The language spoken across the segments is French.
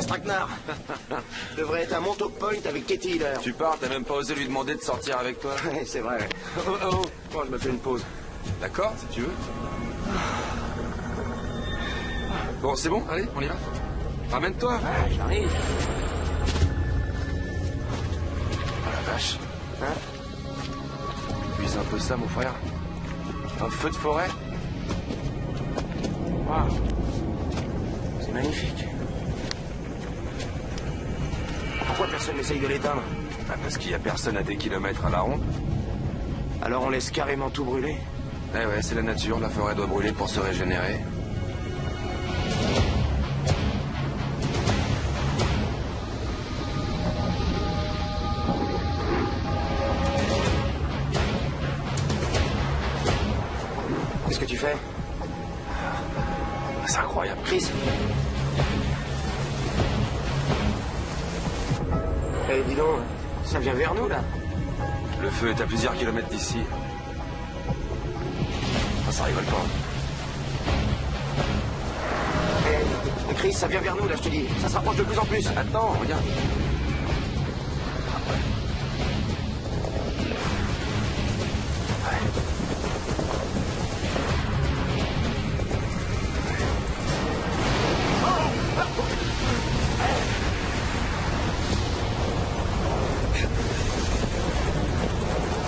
Dr. Stracknar. Je devrais être à Montauk Point avec Katie Healer. Tu pars, t'as même pas osé lui demander de sortir avec toi. Ouais, c'est vrai. Oh, je me fais une pause. D'accord, si tu veux. Bon, c'est bon, allez, on y va. Ramène-toi. Ouais, j'arrive. Ah la vache. Hein? Puis un peu ça, mon frère. Un feu de forêt. Waouh. C'est magnifique. Pourquoi personne n'essaye de l'éteindre? Bah parce qu'il y a personne à des kilomètres à la ronde. Alors on laisse carrément tout brûler? Eh ouais, c'est la nature, la forêt doit brûler pour se régénérer. Qu'est-ce que tu fais? C'est incroyable. Chris? Eh, dis donc, ça vient vers nous, là. Le feu est à plusieurs kilomètres d'ici. Ah, ça rigole pas. Eh, Chris, ça vient vers nous, là, je te dis. Ça se rapproche de plus en plus. Attends, regarde.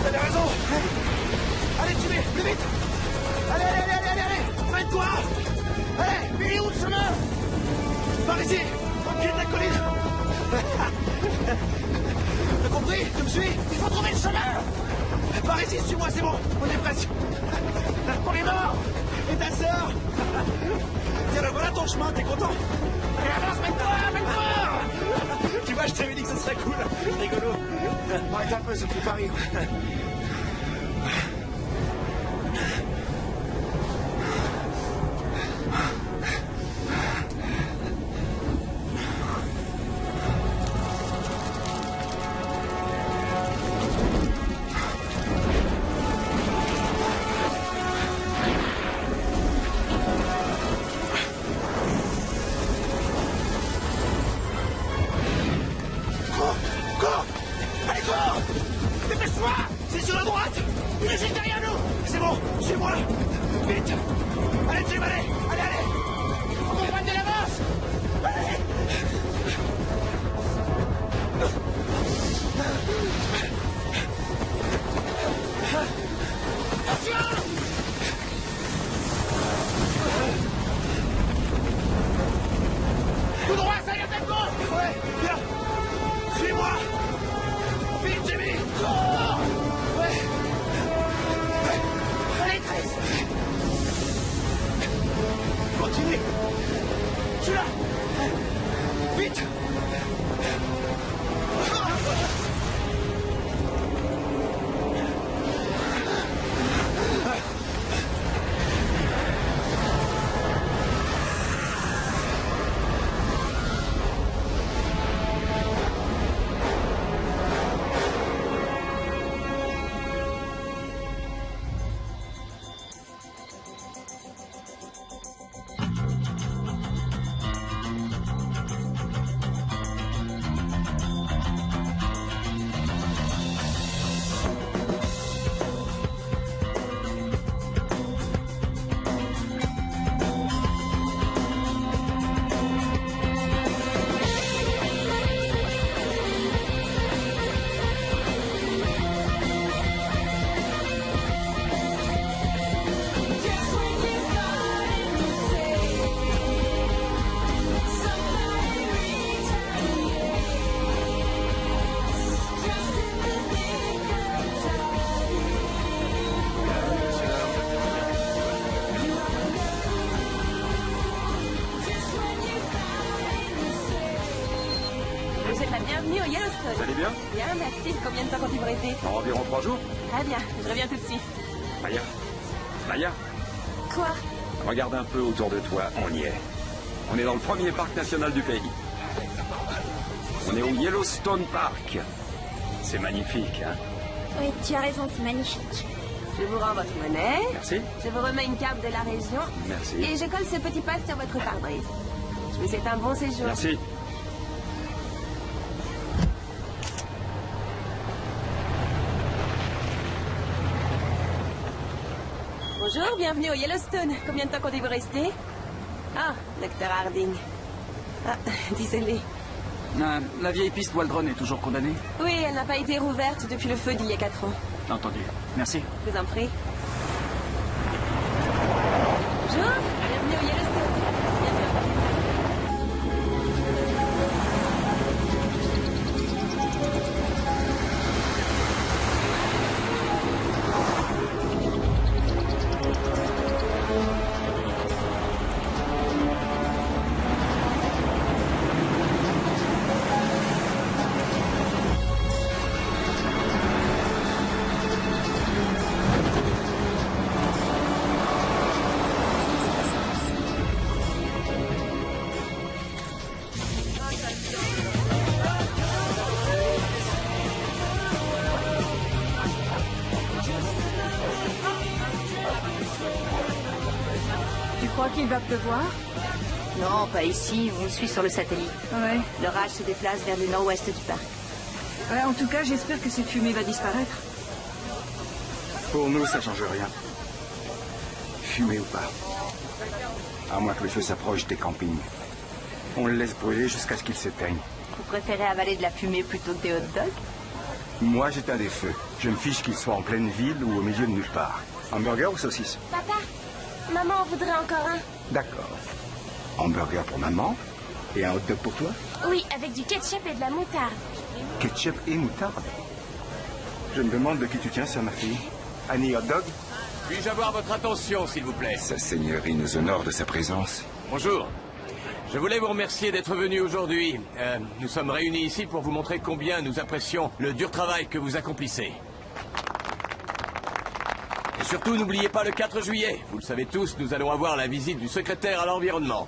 T'avais raison. Allez, Jimmy, plus vite. Allez. Prête-toi. Allez, mais il est où le chemin? Par ici, au pied de la colline. T'as compris? Tu me suis? Il faut trouver le chemin. Par ici, suis-moi, c'est bon. On est presque. On est mort. Et ta sœur? Tiens, ben voilà ton chemin, t'es content? Allez, avance, mets-toi. Tu vois, je t'avais dit que ce serait cool. Rigolo. Arrête un peu, ça te fait pas rire. Cours! Allez, cours! Dépêche-toi! C'est sur la droite! Il est juste derrière nous! C'est bon, suis-moi! Vite! Allez, Jim, allez! Faut qu'on prenne de l'avance! Allez! Attention! Tout droit, ça y est, tête gauche! Ouais, bien! Suis-moi! Vite, Jimmy! Cours! Ouais! Allez, Chris! Continue! Je suis là! Vite! Vous êtes la bienvenue au Yellowstone. Vous allez bien? Bien, merci. Combien de temps comptez-vous rester? Environ 3 jours. Très bien, je reviens tout de suite. Maya, Quoi? regarde un peu autour de toi, on y est. On est dans le premier parc national du pays. On est au Yellowstone Park. C'est magnifique, hein? Oui, tu as raison, c'est magnifique. Je vous rends votre monnaie. Merci. Je vous remets une carte de la région. Merci. Et je colle ce petit passe sur votre pare-brise. Je vous souhaite un bon séjour. Merci. Bonjour, bienvenue au Yellowstone. Combien de temps comptez-vous rester? Ah, Dr. Harding. Ah, désolé. La vieille piste Waldron est toujours condamnée? Oui, elle n'a pas été rouverte depuis le feu d'il y a 4 ans. Entendu. Merci. Je vous en prie. Bonjour, bienvenue au Yellowstone. Tu crois qu'il va pleuvoir? Non, pas ici, on suit sur le satellite. Ouais. L'orage se déplace vers le nord-ouest du parc. Ouais, en tout cas, j'espère que cette fumée va disparaître. Pour nous, ça change rien. Fumée ou pas. À moins que le feu s'approche des campings. On le laisse brûler jusqu'à ce qu'il s'éteigne. Vous préférez avaler de la fumée plutôt que des hot dogs? Moi, j'éteins des feux. Je me fiche qu'ils soient en pleine ville ou au milieu de nulle part. Hamburger ou saucisse? Papa, maman en voudrait encore un. D'accord. Hamburger pour maman et un hot dog pour toi? Oui, avec du ketchup et de la moutarde. Ketchup et moutarde? Je me demande de qui tu tiens ça, ma fille. Annie Hot Dog? Puis-je avoir votre attention, s'il vous plaît? Sa seigneurie nous honore de sa présence. Bonjour. Je voulais vous remercier d'être venu aujourd'hui. Nous sommes réunis ici pour vous montrer combien nous apprécions le dur travail que vous accomplissez. Et surtout, n'oubliez pas le 4 juillet. Vous le savez tous, nous allons avoir la visite du secrétaire à l'environnement.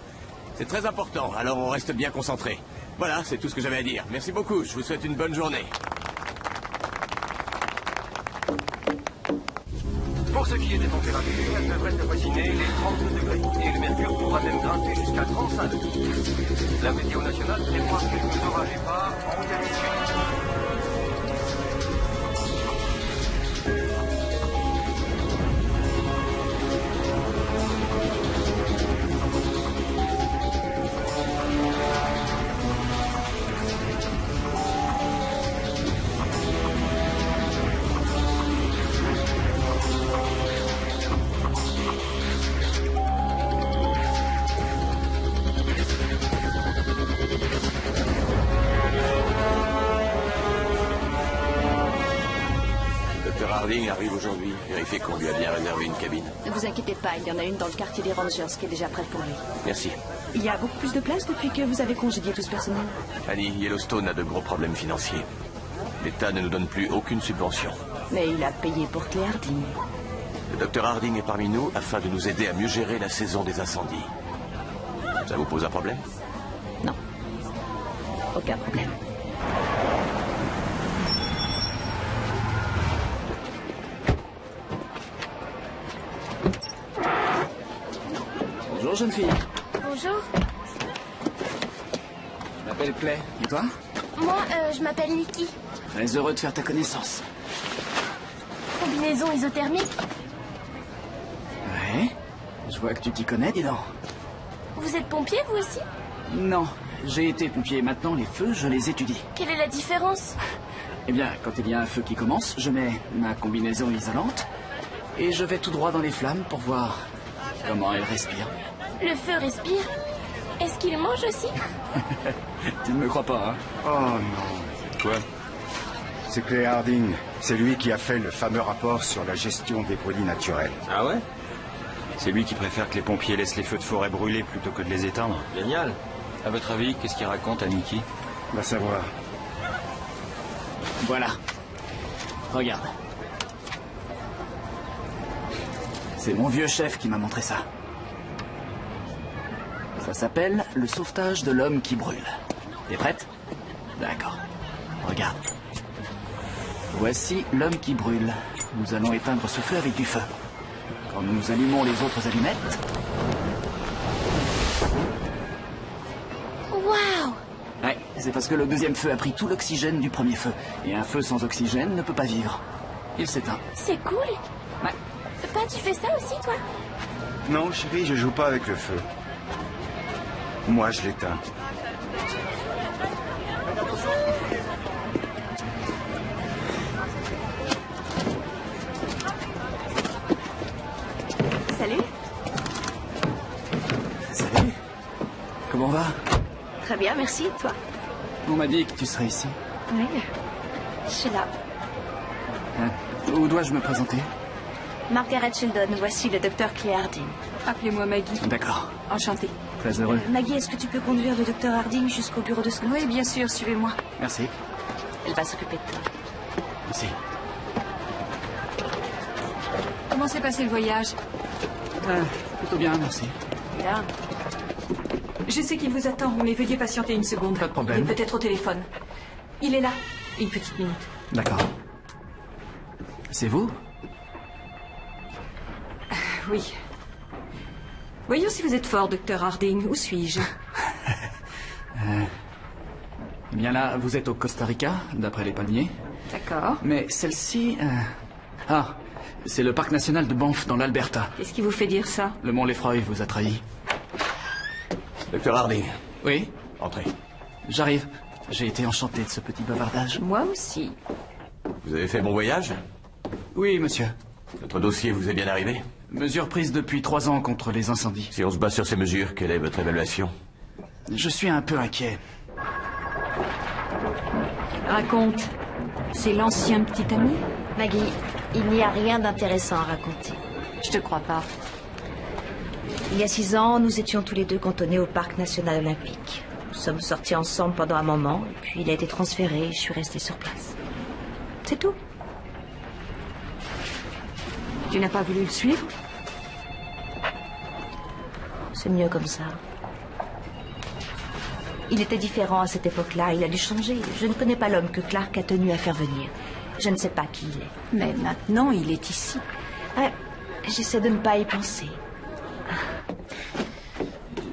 C'est très important, alors on reste bien concentré. Voilà, c'est tout ce que j'avais à dire. Merci beaucoup, je vous souhaite une bonne journée. Pour ce qui est des températures, elles devraient avoisiner les 32 degrés. Et le mercure pourra même grimper jusqu'à 35 degrés. La météo nationale prévoit quelques orages épars en altitude. Harding arrive aujourd'hui. Vérifiez qu'on lui a bien réservé une cabine. Ne vous inquiétez pas, il y en a une dans le quartier des Rangers qui est déjà prête pour lui. Merci. Il y a beaucoup plus de place depuis que vous avez congédié tout ce personnel. Annie, Yellowstone a de gros problèmes financiers. L'État ne nous donne plus aucune subvention. Mais il a payé pour Claire Harding. Le Dr Harding est parmi nous afin de nous aider à mieux gérer la saison des incendies. Ça vous pose un problème? Non. Aucun problème. Bonjour, jeune fille. Bonjour. Je m'appelle Clay. Et toi? Moi, je m'appelle Nikki. Très heureux de faire ta connaissance. Combinaison isothermique. Ouais. Je vois que tu t'y connais, dis donc. Vous êtes pompier, vous aussi? Non, j'ai été pompier. Maintenant, les feux, je les étudie. Quelle est la différence? Eh bien, quand il y a un feu qui commence, je mets ma combinaison isolante et je vais tout droit dans les flammes pour voir comment elles respirent. Le feu respire. Est-ce qu'il mange aussi? Tu ne me crois pas, hein? Oh non. Quoi? C'est Clay Harding. C'est lui qui a fait le fameux rapport sur la gestion des produits naturels. Ah ouais? C'est lui qui préfère que les pompiers laissent les feux de forêt brûler plutôt que de les éteindre. Génial. À votre avis, qu'est-ce qu'il raconte à Nikki? Va savoir. Voilà. Regarde. C'est mon vieux chef qui m'a montré ça. Ça s'appelle le sauvetage de l'homme qui brûle. T'es prête? D'accord. Regarde. Voici l'homme qui brûle. Nous allons éteindre ce feu avec du feu. Quand nous allumons les autres allumettes... Waouh! Ouais, c'est parce que le deuxième feu a pris tout l'oxygène du premier feu. Et un feu sans oxygène ne peut pas vivre. Il s'éteint. C'est cool. Ouais. Papa, tu fais ça aussi, toi? Non, chérie, je joue pas avec le feu. Moi, je l'éteins. Salut. Salut. Comment va? Très bien, merci. Toi? On m'a dit que tu serais ici. Oui. Je suis là. Où dois-je me présenter? Margaret Sheldon, voici le docteur Claire Harding. Appelez-moi Maggie. D'accord. Enchantée. Très heureux. Maggie, est-ce que tu peux conduire le docteur Harding jusqu'au bureau de Scott? Oui, bien sûr, suivez-moi. Merci. Elle va s'occuper de toi. Merci. Comment s'est passé le voyage? Plutôt bien, merci. Bien. Je sais qu'il vous attend, mais veuillez patienter une seconde. Pas de problème. Il est peut-être au téléphone. Il est là. Une petite minute. D'accord. C'est vous? Oui. Voyons si vous êtes fort, docteur Harding. Où suis-je? Eh bien là, vous êtes au Costa Rica, d'après les palmiers. D'accord. Mais celle-ci... Ah, c'est le parc national de Banff, dans l'Alberta. Qu'est-ce qui vous fait dire ça? Le mont Lefroy vous a trahi. Docteur Harding, Oui, entrez. j'arrive. J'ai été enchanté de ce petit bavardage. Moi aussi. Vous avez fait bon voyage? Oui, monsieur. Notre dossier vous est bien arrivé? Mesures prises depuis 3 ans contre les incendies. Si on se base sur ces mesures, quelle est votre évaluation? Je suis un peu inquiet. Raconte. C'est l'ancien petit ami? Maggie, il n'y a rien d'intéressant à raconter. Je te crois pas. Il y a 6 ans, nous étions tous les deux cantonnés au parc national olympique. Nous sommes sortis ensemble pendant un moment, et puis il a été transféré et je suis restée sur place. C'est tout. Tu n'as pas voulu le suivre? C'est mieux comme ça. Il était différent à cette époque-là, il a dû changer. Je ne connais pas l'homme que Clark a tenu à faire venir. Je ne sais pas qui il est. Mais maintenant, il est ici. Ouais, j'essaie de ne pas y penser.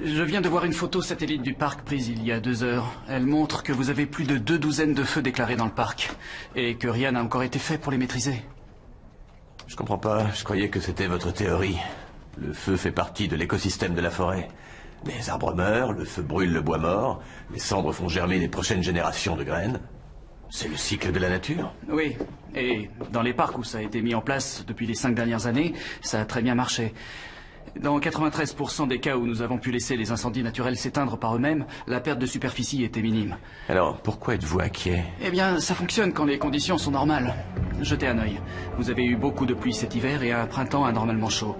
Je viens de voir une photo satellite du parc prise il y a 2 heures. Elle montre que vous avez plus de 2 douzaines de feux déclarés dans le parc. Et que rien n'a encore été fait pour les maîtriser. Je comprends pas, je croyais que c'était votre théorie. Le feu fait partie de l'écosystème de la forêt. Les arbres meurent, le feu brûle le bois mort, les cendres font germer les prochaines générations de graines. C'est le cycle de la nature. Oui, et dans les parcs où ça a été mis en place depuis les 5 dernières années, ça a très bien marché. Dans 93% des cas où nous avons pu laisser les incendies naturels s'éteindre par eux-mêmes, la perte de superficie était minime. Alors, pourquoi êtes-vous inquiet? Eh bien, ça fonctionne quand les conditions sont normales. Jetez un œil. Vous avez eu beaucoup de pluie cet hiver et un printemps anormalement chaud.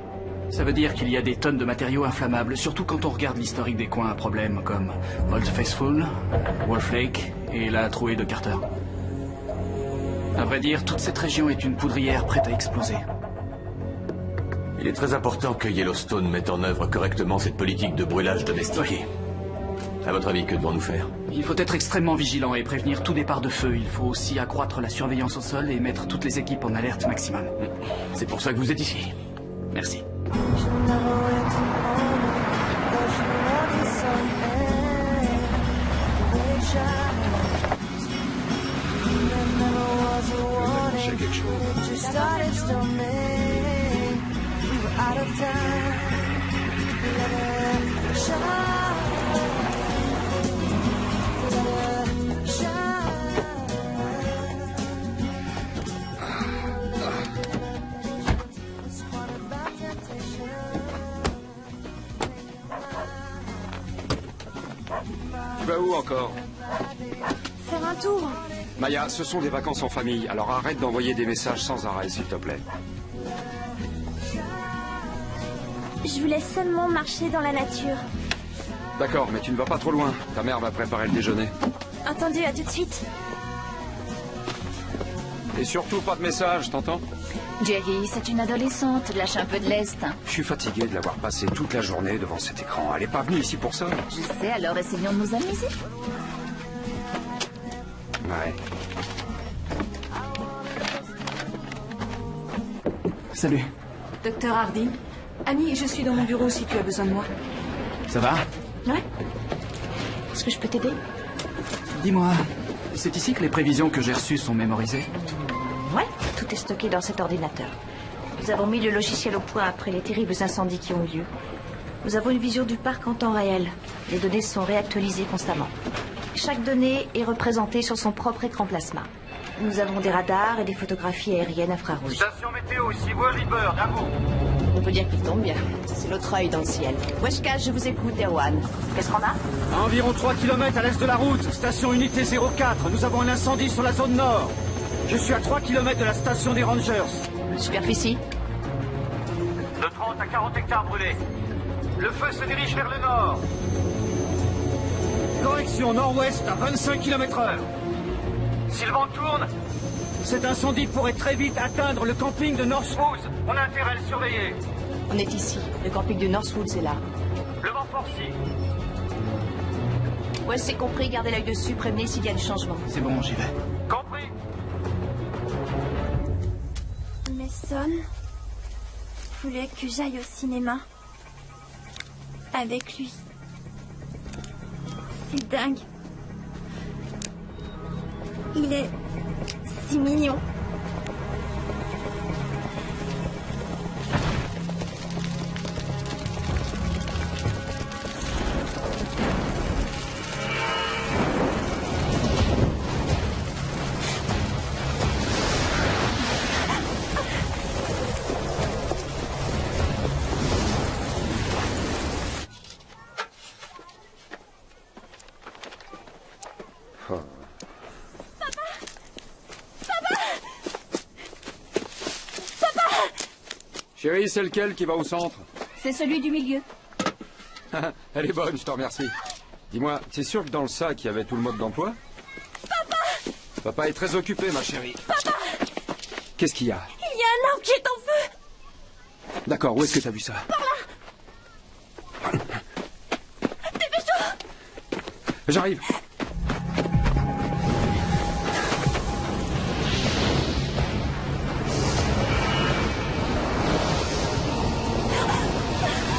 Ça veut dire qu'il y a des tonnes de matériaux inflammables, surtout quand on regarde l'historique des coins à problème, comme Old Faithful, Wolf Lake et la trouée de Carter. À vrai dire, toute cette région est une poudrière prête à exploser. Il est très important que Yellowstone mette en œuvre correctement cette politique de brûlage domestiqué. À votre avis, que devons-nous faire? Il faut être extrêmement vigilant et prévenir tout départ de feu. Il faut aussi accroître la surveillance au sol et mettre toutes les équipes en alerte maximum. C'est pour ça que vous êtes ici. Merci. J'ai quelque chose. Tu vas où encore? Faire un tour. Maya, ce sont des vacances en famille, alors arrête d'envoyer des messages sans arrêt, s'il te plaît. Je voulais seulement marcher dans la nature. D'accord, mais tu ne vas pas trop loin. Ta mère va préparer le déjeuner. Entendu, à tout de suite. Et surtout pas de messages, t'entends? Jerry, c'est une adolescente, lâche un peu de lest. Je suis fatigué de l'avoir passé toute la journée devant cet écran. Elle n'est pas venue ici pour ça. Je sais, alors essayons de nous amuser. Ouais. Salut. Docteur Harding. Annie, je suis dans mon bureau si tu as besoin de moi. Ça va? Ouais. Est-ce que je peux t'aider? Dis-moi, c'est ici que les prévisions que j'ai reçues sont mémorisées? Ouais, tout est stocké dans cet ordinateur. Nous avons mis le logiciel au point après les terribles incendies qui ont eu lieu. Nous avons une vision du parc en temps réel. Les données sont réactualisées constamment. Chaque donnée est représentée sur son propre écran plasma. Nous avons des radars et des photographies aériennes infrarouges. Station météo, ici Whirlybird, à vous. On peut dire qu'il tombe bien. C'est notre œil dans le ciel. Weshka, je vous écoute, Erwan. Qu'est-ce qu'on a? À environ 3 km à l'est de la route, station unité 04, nous avons un incendie sur la zone nord. Je suis à 3 km de la station des Rangers. Superficie? De 30 à 40 hectares brûlés. Le feu se dirige vers le nord. Correction nord-ouest à 25 km/h. Si le vent tourne, Cet incendie pourrait très vite atteindre le camping de Northwoods. on a intérêt à le surveiller. On est ici. Le camping de Northwoods est là. Le vent forci. Ouais, c'est compris. Gardez l'œil dessus. Prévenez s'il y a du changement. C'est bon, j'y vais. Compris. Mason voulait que j'aille au cinéma. Avec lui. C'est dingue. Il est si mignon. Chérie, c'est lequel qui va au centre? C'est celui du milieu. Elle est bonne, je te remercie. Dis-moi, t'es sûr que dans le sac, il y avait tout le mode d'emploi? Papa! Papa est très occupé, ma chérie. Papa! Qu'est-ce qu'il y a? Il y a un arbre qui est en feu. D'accord, où est-ce que t'as vu ça? Par là. Dépêche-toi. J'arrive.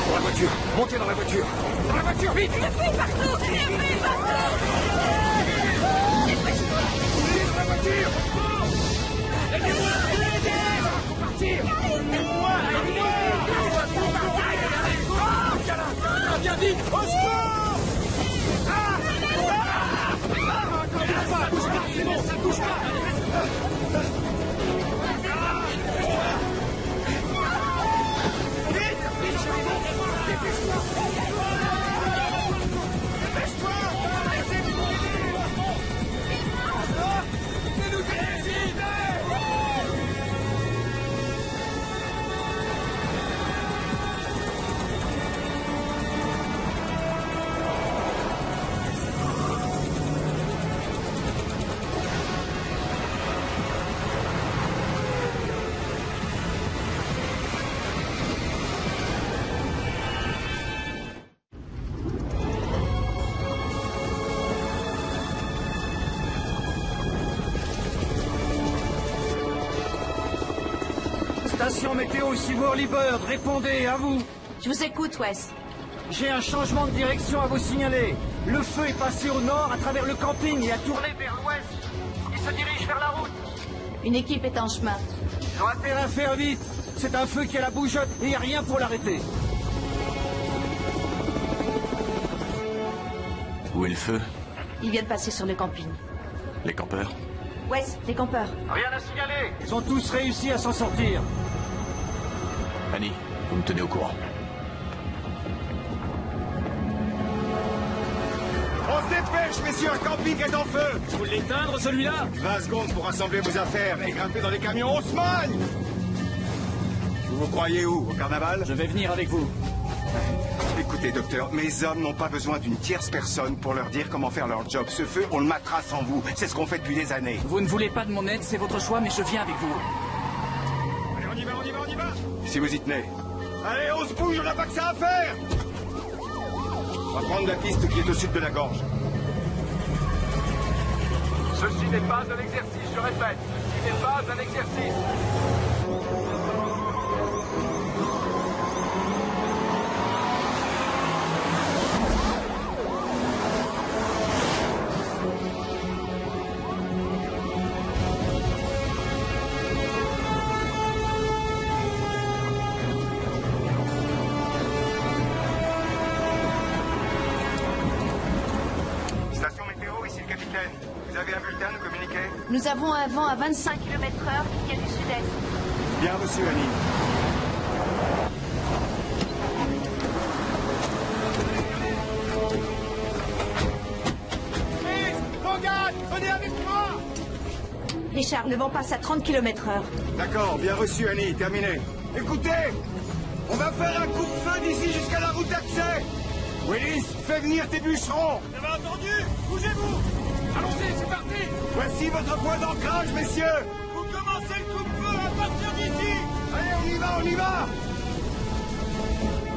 Dans la voiture, montez dans la voiture. Dans la voiture, vite! Le feu est partout. Le feu est partout. Dépêche-toi. Dans la voiture. Aidez-moi. Faut partir. Aidez-moi. Viens vite. Au secours. Bouge pas, c'est bon, ça bouge pas. Station météo ici Whirlybird, répondez, à vous. Je vous écoute, Wes. J'ai un changement de direction à vous signaler. Le feu est passé au nord à travers le camping et a tourné Vers l'ouest. Il se dirige vers la route. Une équipe est en chemin. Ils ont intérêt à faire vite. C'est un feu qui a la bougeotte et il n'y a rien pour l'arrêter. Où est le feu? Il vient de passer sur le camping. Les campeurs? Wes, les campeurs. Rien à signaler. Ils ont tous réussi à s'en sortir. Annie, vous me tenez au courant. On se dépêche, messieurs, un camping est en feu. Vous l'éteindre, celui-là? 20 secondes pour rassembler vos affaires et grimper dans les camions Haussmann. Vous croyez où? Au carnaval? Je vais venir avec vous. Écoutez, docteur, mes hommes n'ont pas besoin d'une tierce personne pour leur dire comment faire leur job. Ce feu, on le matera sans vous. C'est ce qu'on fait depuis des années. Vous ne voulez pas de mon aide, c'est votre choix, mais je viens avec vous. Allez, on y va, on y va, on y va. Si vous y tenez. Allez, on se bouge, on n'a pas que ça à faire. On va prendre la piste qui est au sud de la gorge. Ceci n'est pas un exercice, je répète. Ceci n'est pas un exercice. communiquer? Nous avons un vent à 25 km/h qui vient du sud-est. Bien reçu, Annie. Logan, venez avec moi! Richard, le vent passe à 30 km/h. D'accord, bien reçu, Annie. Terminé. Écoutez, on va faire un coup de feu d'ici jusqu'à la route d'accès. Willis, fais venir tes bûcherons. Vous avez entendu? Bougez-vous! Allons-y, c'est parti! Voici votre point d'ancrage, messieurs. Vous commencez le coup de feu à partir d'ici! Allez, on y va, on y va.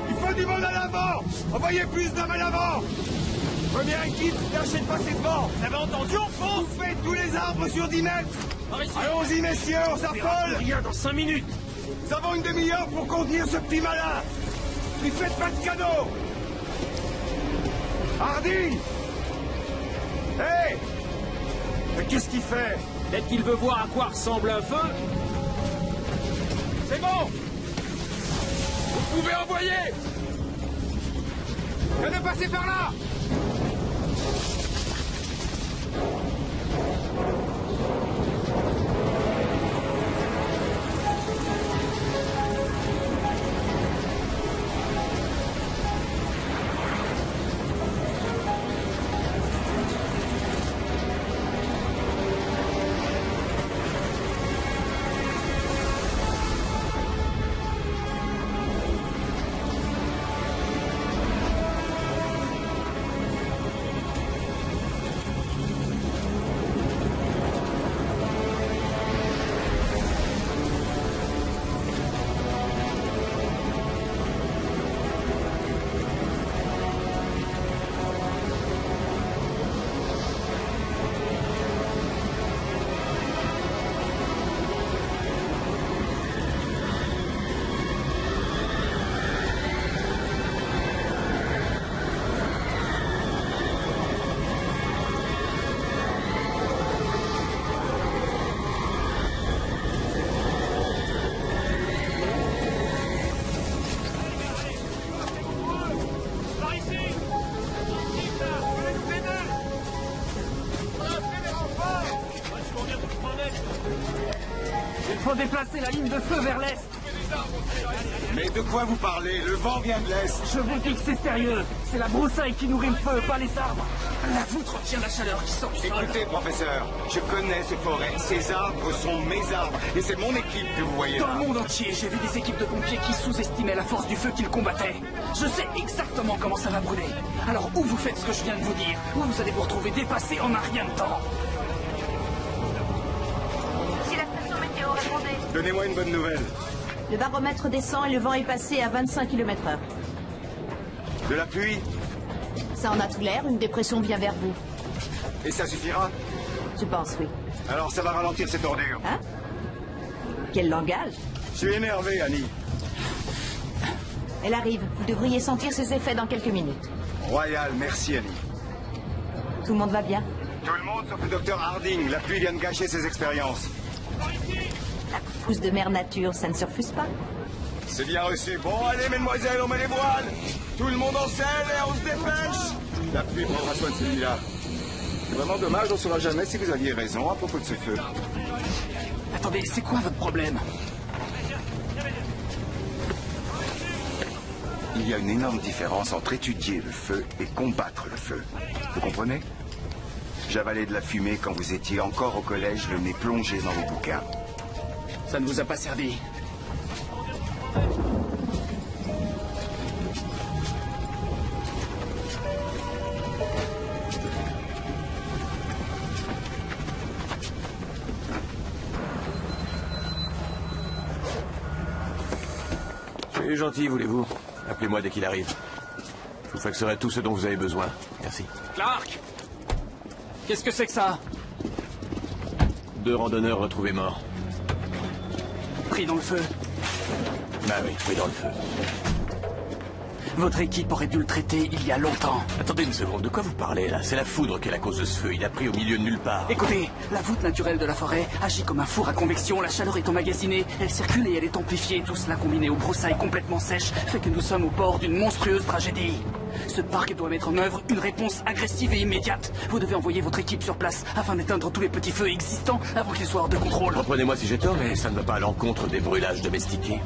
Il faut du monde à l'avant. Envoyez plus d'hommes à l'avant. Première équipe, tâchez de passer devant. Vous avez entendu? On fonce! Faites tous les arbres sur 10 mètres. Par ici! Allons-y, messieurs, on s'affole. Rien dans 5 minutes! Nous avons une demi-heure pour contenir ce petit malin. Lui faites pas de cadeaux. Harding! Hé! Mais qu'est-ce qu'il fait? Peut-être qu'il veut voir à quoi ressemble un feu. C'est bon! Vous pouvez envoyer! Venez passer par là! Il faut déplacer la ligne de feu vers l'est. Mais de quoi vous parlez? Le vent vient de l'est. Je vous dis que c'est sérieux. C'est la broussaille qui nourrit le feu, pas les arbres. La voûte retient la chaleur qui sort du sol. Écoutez, professeur, je connais ces forêts. Ces arbres sont mes arbres. Et c'est mon équipe que vous voyez Dans là. le monde entier, j'ai vu des équipes de pompiers qui sous-estimaient la force du feu qu'ils combattaient. Je sais exactement comment ça va brûler. Alors, ou vous faites ce que je viens de vous dire, ou vous allez vous retrouver dépassé en un rien de temps. Si la station météo répondait. Donnez-moi une bonne nouvelle. Le baromètre descend et le vent est passé à 25 km/h. De la pluie? Ça en a tout l'air, une dépression vient vers vous. Et ça suffira? Je pense, oui. Alors ça va ralentir cette ordure. Hein? Quel langage? Je suis énervé, Annie. Elle arrive. Vous devriez sentir ses effets dans quelques minutes. Royal, merci, Annie. Tout le monde va bien? Tout le monde sauf le docteur Harding. La pluie vient de gâcher ses expériences. La pousse de mère nature, ça ne se refuse pas. C'est bien reçu. Bon, allez, mesdemoiselles, on met les voiles. Tout le monde en selle et on se dépêche. La pluie prendra soin de celui-là. C'est vraiment dommage, on ne saura jamais si vous aviez raison à propos de ce feu. Attendez, c'est quoi votre problème? Il y a une énorme différence entre étudier le feu et combattre le feu. Vous comprenez? J'avalais de la fumée quand vous étiez encore au collège, le nez plongé dans vos bouquins. Ça ne vous a pas servi. Soyez gentil, voulez-vous? Appelez-moi dès qu'il arrive. Je vous faxerai tout ce dont vous avez besoin. Merci. Clark! Qu'est-ce que c'est que ça? 2 randonneurs retrouvés morts. Pris dans le feu. Bah oui, pris dans le feu. Votre équipe aurait dû le traiter il y a longtemps. Attendez une seconde, de quoi vous parlez là? C'est la foudre qui est la cause de ce feu. Il a pris au milieu de nulle part. Écoutez, la voûte naturelle de la forêt agit comme un four à convection, la chaleur est emmagasinée, elle circule et elle est amplifiée. Tout cela combiné aux broussailles complètement sèches fait que nous sommes au bord d'une monstrueuse tragédie. Ce parc doit mettre en œuvre une réponse agressive et immédiate. Vous devez envoyer votre équipe sur place afin d'éteindre tous les petits feux existants avant qu'ils soient hors de contrôle. Reprenez-moi si j'ai tort, mais ça ne va pas à l'encontre des brûlages domestiqués.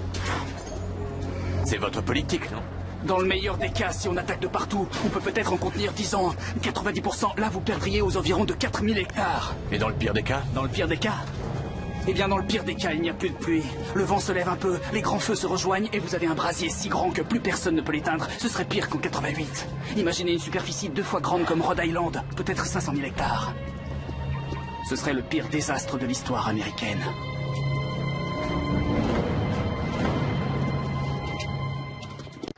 C'est votre politique, non? Dans le meilleur des cas, si on attaque de partout, on peut peut-être en contenir 10 ans. 90%, là vous perdriez aux environs de 4000 hectares. Et dans le pire des cas? Dans le pire des cas? Eh bien, dans le pire des cas, il n'y a plus de pluie. Le vent se lève un peu, les grands feux se rejoignent et vous avez un brasier si grand que plus personne ne peut l'éteindre. Ce serait pire qu'en 88. Imaginez une superficie 2 fois grande comme Rhode Island, peut-être 500 000 hectares. Ce serait le pire désastre de l'histoire américaine.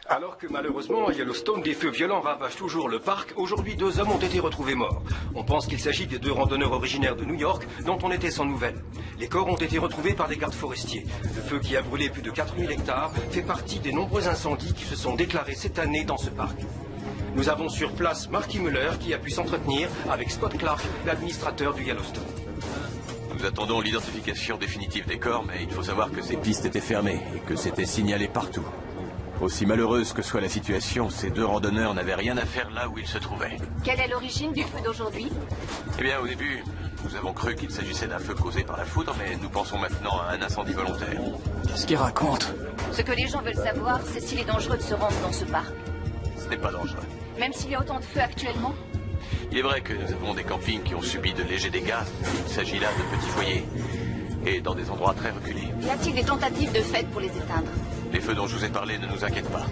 Alors que malheureusement, à Yellowstone, des feux violents ravagent toujours le parc, aujourd'hui 2 hommes ont été retrouvés morts. On pense qu'il s'agit des 2 randonneurs originaires de New York, dont on était sans nouvelles. Les corps ont été retrouvés par des gardes forestiers. Le feu qui a brûlé plus de 4000 hectares fait partie des nombreux incendies qui se sont déclarés cette année dans ce parc. Nous avons sur place Marky Muller qui a pu s'entretenir avec Scott Clark, l'administrateur du Yellowstone. Nous attendons l'identification définitive des corps, mais il faut savoir que ces pistes étaient fermées et que c'était signalé partout. Aussi malheureuse que soit la situation, ces 2 randonneurs n'avaient rien à faire là où ils se trouvaient. Quelle est l'origine du feu d'aujourd'hui? Eh bien, au début, nous avons cru qu'il s'agissait d'un feu causé par la foudre, mais nous pensons maintenant à un incendie volontaire. Qu'est-ce qu'il raconte? Ce que les gens veulent savoir, c'est s'il est dangereux de se rendre dans ce parc. Ce n'est pas dangereux. Même s'il y a autant de feux actuellement? Il est vrai que nous avons des campings qui ont subi de légers dégâts. Il s'agit là de petits foyers. Et dans des endroits très reculés. Y a-t-il des tentatives de fête pour les éteindre? Les feux dont je vous ai parlé ne nous inquiètent pas.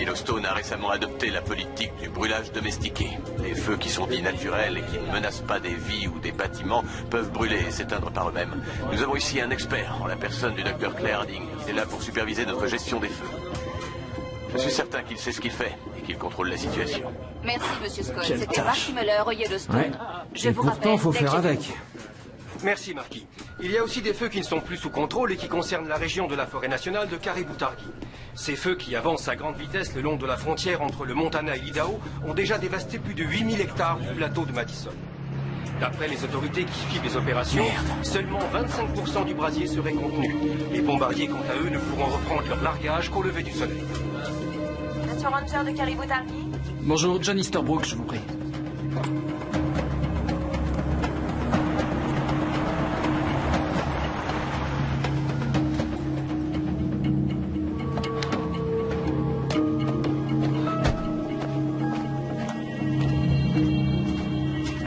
Yellowstone a récemment adopté la politique du brûlage domestiqué. Les feux qui sont dits naturels et qui ne menacent pas des vies ou des bâtiments peuvent brûler et s'éteindre par eux-mêmes. Nous avons ici un expert, en la personne du docteur Claire Harding. Il est là pour superviser notre gestion des feux. Je suis certain qu'il sait ce qu'il fait et qu'il contrôle la situation. Merci, Monsieur Scott. C'était Marky Muller au Yellowstone. Ouais. Je vous pourtant, rappelle, faut dès que faire j'ai- avec. Merci Marky. Il y a aussi des feux qui ne sont plus sous contrôle et qui concernent la région de la forêt nationale de Caribou-Targhee. Ces feux qui avancent à grande vitesse le long de la frontière entre le Montana et l'Idaho ont déjà dévasté plus de 8000 hectares du plateau de Madison. D'après les autorités qui suivent les opérations, seulement 25% du brasier serait contenu. Les bombardiers, quant à eux, ne pourront reprendre leur largage qu'au lever du soleil. Monsieur Ranger de Caribou-Targhee? Bonjour, John Easterbrook, je vous prie.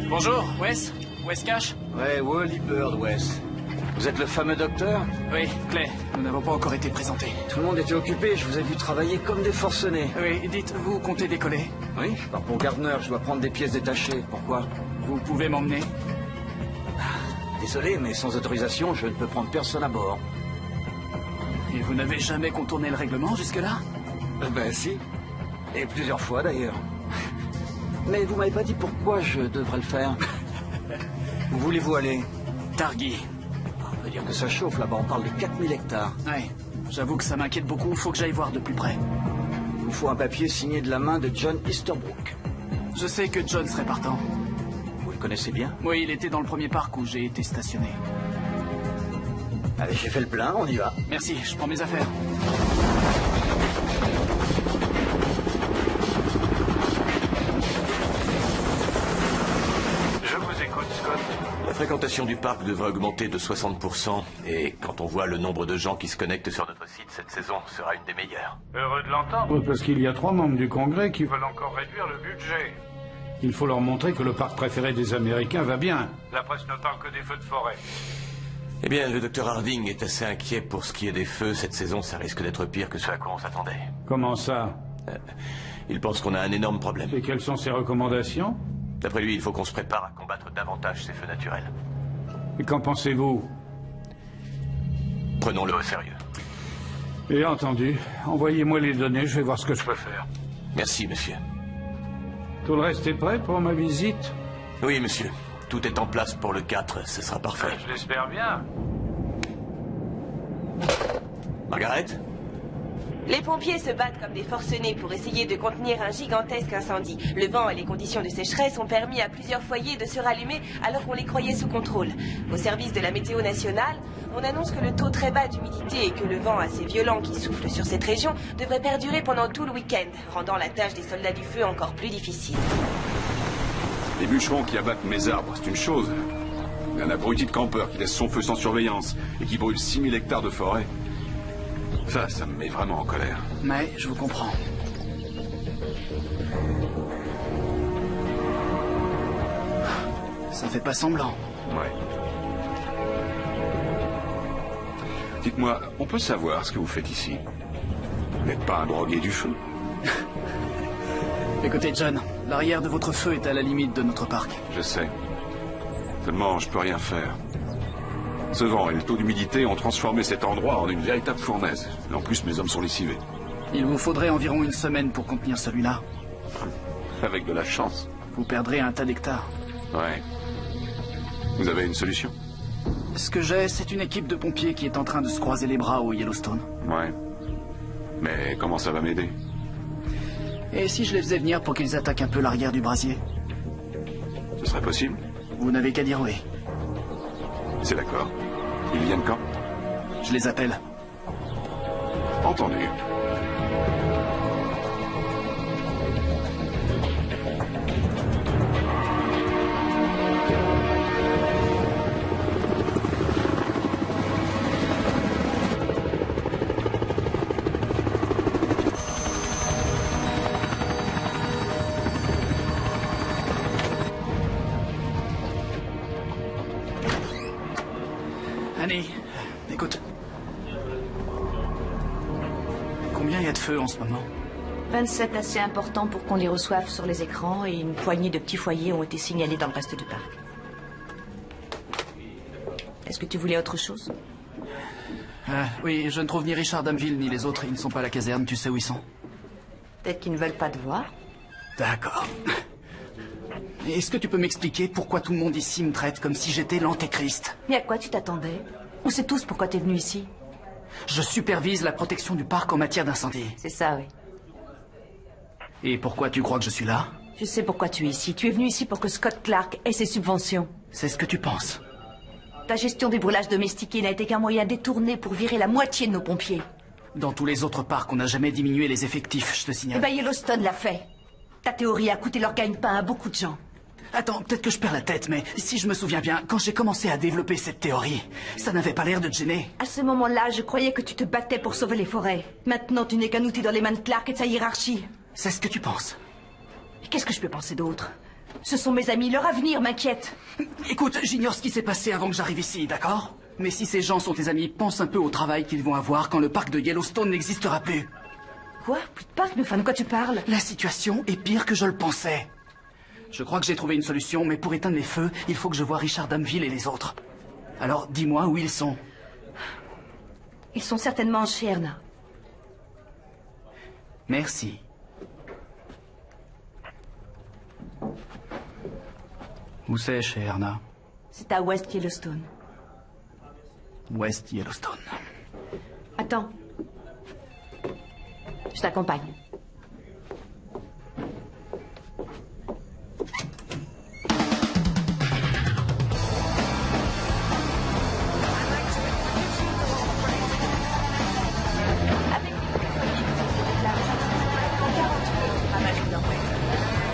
Bonjour, Wes? Wes Cash? Ouais, Wally Bird, Wes. Vous êtes le fameux docteur? Oui, Clay, nous n'avons pas encore été présentés. Tout le monde était occupé, je vous ai vu travailler comme des forcenés. Oui, dites, vous comptez décoller? Oui, je pars pour Gardner, je dois prendre des pièces détachées. Pourquoi? Vous pouvez m'emmener? Désolé, mais sans autorisation, je ne peux prendre personne à bord. Et vous n'avez jamais contourné le règlement jusque-là? Ben si. Et plusieurs fois d'ailleurs. Mais vous m'avez pas dit pourquoi je devrais le faire. Où voulez-vous aller? Targhee. On peut dire que ça chauffe là-bas, on parle de 4000 hectares. Ouais, j'avoue que ça m'inquiète beaucoup, faut que j'aille voir de plus près. Il me faut un papier signé de la main de John Easterbrook. Je sais que John serait partant. Vous le connaissez bien? Oui, il était dans le premier parc où j'ai été stationné. Allez, j'ai fait le plein, on y va. Merci, je prends mes affaires. Je vous écoute, Scott. La fréquentation du parc devrait augmenter de 60%. Et quand on voit le nombre de gens qui se connectent sur notre site, cette saison sera une des meilleures. Heureux de l'entendre. Oui, parce qu'il y a 3 membres du Congrès qui veulent encore réduire le budget. Il faut leur montrer que le parc préféré des Américains va bien. La presse ne parle que des feux de forêt. Eh bien, le docteur Harding est assez inquiet pour ce qui est des feux. Cette saison, ça risque d'être pire que ce à quoi on s'attendait. Comment ça? Il pense qu'on a un énorme problème. Et quelles sont ses recommandations? D'après lui, il faut qu'on se prépare à combattre davantage ces feux naturels. Et qu'en pensez-vous? Prenons-le au sérieux. J'ai entendu. Envoyez-moi les données, je vais voir ce que je peux faire. Merci, monsieur. Tout le reste est prêt pour ma visite? Oui, monsieur. Tout est en place pour le 4, ce sera parfait. Je l'espère bien. Margaret? Les pompiers se battent comme des forcenés pour essayer de contenir un gigantesque incendie. Le vent et les conditions de sécheresse ont permis à plusieurs foyers de se rallumer alors qu'on les croyait sous contrôle. Au service de la météo nationale, on annonce que le taux très bas d'humidité et que le vent assez violent qui souffle sur cette région devrait perdurer pendant tout le week-end, rendant la tâche des soldats du feu encore plus difficile. Les bûcherons qui abattent mes arbres, c'est une chose. Mais un abruti de campeur qui laisse son feu sans surveillance et qui brûle 6000 hectares de forêt, ça me met vraiment en colère. Mais je vous comprends. Ça fait pas semblant. Ouais. Dites-moi, on peut savoir ce que vous faites ici? Vous n'êtes pas un drogué du feu? Écoutez, John, l'arrière de votre feu est à la limite de notre parc. Je sais. Seulement, je peux rien faire. Ce vent et le taux d'humidité ont transformé cet endroit en une véritable fournaise. Et en plus, mes hommes sont lessivés. Il vous faudrait environ une semaine pour contenir celui-là. Avec de la chance. Vous perdrez un tas d'hectares. Ouais. Vous avez une solution? Ce que j'ai, c'est une équipe de pompiers qui est en train de se croiser les bras au Yellowstone. Ouais. Mais comment ça va m'aider? Et si je les faisais venir pour qu'ils attaquent un peu l'arrière du brasier? Ce serait possible? Vous n'avez qu'à dire oui. C'est d'accord. Ils viennent quand? Je les appelle. Entendu. Annie, écoute. Combien il y a de feux en ce moment? 27 assez importants pour qu'on les reçoive sur les écrans et une poignée de petits foyers ont été signalés dans le reste du parc. Est-ce que tu voulais autre chose? Oui, je ne trouve ni Richard Damville ni les autres. Ils ne sont pas à la caserne. Tu sais où ils sont? Peut-être qu'ils ne veulent pas te voir. D'accord. Est-ce que tu peux m'expliquer pourquoi tout le monde ici me traite comme si j'étais l'antéchrist? Mais à quoi tu t'attendais? On sait tous pourquoi t'es venu ici. Je supervise la protection du parc en matière d'incendie. C'est ça, oui. Et pourquoi tu crois que je suis là? Je sais pourquoi tu es ici. Tu es venu ici pour que Scott Clark ait ses subventions. C'est ce que tu penses? Ta gestion des brûlages domestiqués n'a été qu'un moyen détourné pour virer la moitié de nos pompiers. Dans tous les autres parcs, on n'a jamais diminué les effectifs, je te signale. Eh ben, Yellowstone l'a fait. Ta théorie a coûté leur gagne-pain à beaucoup de gens. Attends, peut-être que je perds la tête, mais si je me souviens bien, quand j'ai commencé à développer cette théorie, ça n'avait pas l'air de te gêner. À ce moment-là, je croyais que tu te battais pour sauver les forêts. Maintenant, tu n'es qu'un outil dans les mains de Clark et de sa hiérarchie. C'est ce que tu penses? Qu'est-ce que je peux penser d'autre? Ce sont mes amis, leur avenir m'inquiète. Écoute, j'ignore ce qui s'est passé avant que j'arrive ici, d'accord? Mais si ces gens sont tes amis, pense un peu au travail qu'ils vont avoir quand le parc de Yellowstone n'existera plus. Quoi? Plus de parc? Mais enfin, de quoi tu parles? La situation est pire que je le pensais. Je crois que j'ai trouvé une solution, mais pour éteindre les feux, il faut que je voie Richard Damville et les autres. Alors, dis-moi où ils sont. Ils sont certainement chez Erna. Merci. Où c'est chez Erna? C'est à West Yellowstone. West Yellowstone. Attends. Je t'accompagne.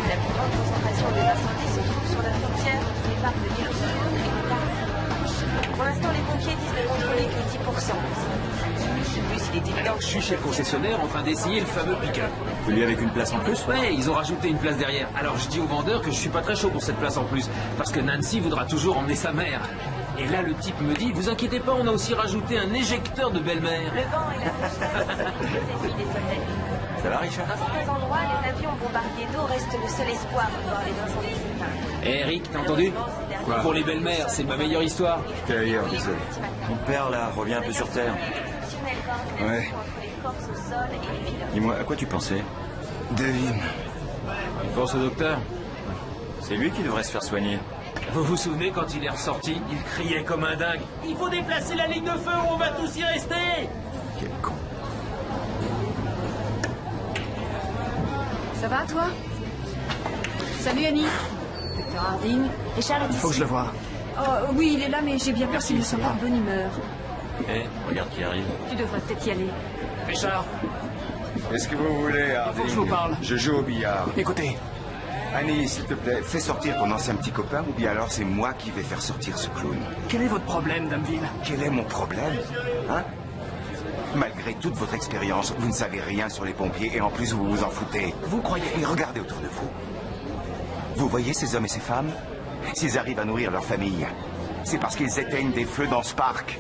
La plus grande concentration des incendies se trouve sur la frontière des parcs de Yellowstone et de Park. Pour l'instant, les pompiers disent ne contrôler que 10%. De plus, il est évident que Je suis chez le concessionnaire en train d'essayer le fameux pick-up. Celui avec une place en plus? Ouais, ils ont rajouté une place derrière. Alors je dis au vendeur que je suis pas très chaud pour cette place en plus, parce que Nancy voudra toujours emmener sa mère. Et là, le type me dit, vous inquiétez pas, on a aussi rajouté un éjecteur de belle-mère. le vent et la sécheresse sont les ennemis des soldats. Ça va, Richard? Dans certains endroits, les avions bombardiers d'eau restent le seul espoir de voir les incendies s'éteindre. Eh, Eric, t'as entendu? Quoi? Pour les belles-mères, c'est ma meilleure histoire. T'es ailleurs, désolé. Mon père, là, revient un peu sur Terre. Ouais. Dis-moi, à quoi tu pensais? Devine. Pense au docteur. C'est lui qui devrait se faire soigner. Vous vous souvenez quand il est ressorti? Il criait comme un dingue. Il faut déplacer la ligne de feu ou on va tous y rester! Quel con. Ça va, toi? Salut, Annie. Dr. Harding. Richard est ici. Faut que je le voie. Oh, oui, il est là, mais j'ai bien peur qu'il ne soit pas de bonne humeur. Eh, regarde qui arrive. Tu devrais peut-être y aller. Richard, Qu'est-ce que vous voulez, Harding? faut que je vous parle. Je joue au billard. Écoutez, Annie, s'il te plaît, fais sortir ton ancien petit copain ou bien alors c'est moi qui vais faire sortir ce clown. quel est votre problème, Dameville? Quel est mon problème? Hein? Malgré toute votre expérience, vous ne savez rien sur les pompiers et en plus vous vous en foutez. Vous croyez... Et regardez autour de vous. Vous voyez ces hommes et ces femmes? S'ils arrivent à nourrir leur famille, c'est parce qu'ils éteignent des feux dans ce parc.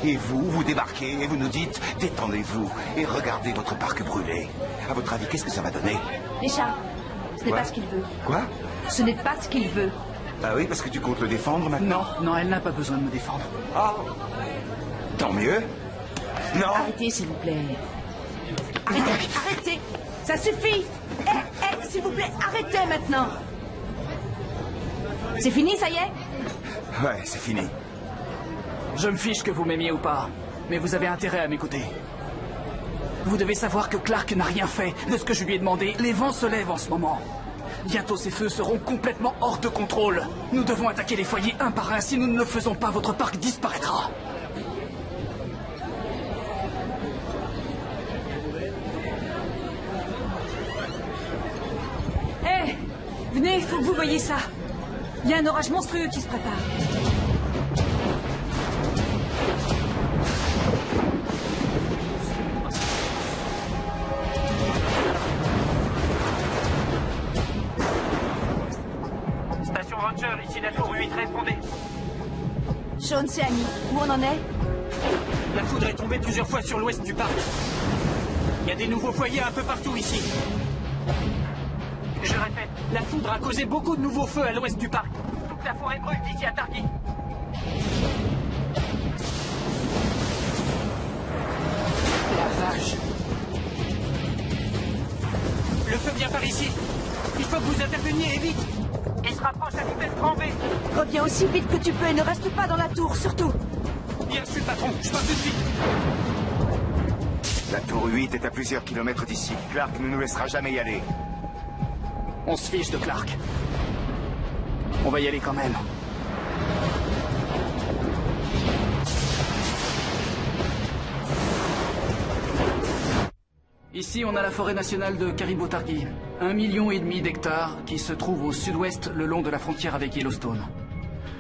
Et vous, vous débarquez et vous nous dites, détendez-vous et regardez votre parc brûler. À votre avis, qu'est-ce que ça va donner? Richard, ce n'est Quoi? pas ce qu'il veut. Quoi? Ce n'est pas ce qu'il veut. Ah oui, parce que tu comptes le défendre maintenant? Non, elle n'a pas besoin de me défendre. Ah, tant mieux. Non. Arrêtez, s'il vous plaît. Arrêtez. Ça suffit. S'il vous plaît, arrêtez maintenant. C'est fini, ça y est? Ouais, c'est fini. Je me fiche que vous m'aimiez ou pas, mais vous avez intérêt à m'écouter. Vous devez savoir que Clark n'a rien fait de ce que je lui ai demandé. Les vents se lèvent en ce moment. Bientôt ces feux seront complètement hors de contrôle. Nous devons attaquer les foyers un par un. Si nous ne le faisons pas, votre parc disparaîtra. Hé, venez, il faut que vous voyez ça. Il y a un orage monstrueux qui se prépare. Station Ranger, ici la tour 8, répondez. Sean, c'est Annie. Où on en est? La foudre est tombée plusieurs fois sur l'ouest du parc. Il y a des nouveaux foyers un peu partout ici. Je répète, la foudre a causé beaucoup de nouveaux feux à l'ouest du parc. Toute la forêt brûle d'ici à Targi. La vache. Le feu vient par ici. Il faut que vous interveniez et vite. Il se rapproche à vitesse grand V. Reviens aussi vite que tu peux et ne reste pas dans la tour, surtout. Bien sûr, patron. Je pars tout de suite. La tour 8 est à plusieurs kilomètres d'ici. Clark ne nous laissera jamais y aller. On se fiche de Clark. On va y aller quand même. Ici, on a la forêt nationale de Caribou-Targhee. 1,5 million d'hectares qui se trouve au sud-ouest le long de la frontière avec Yellowstone.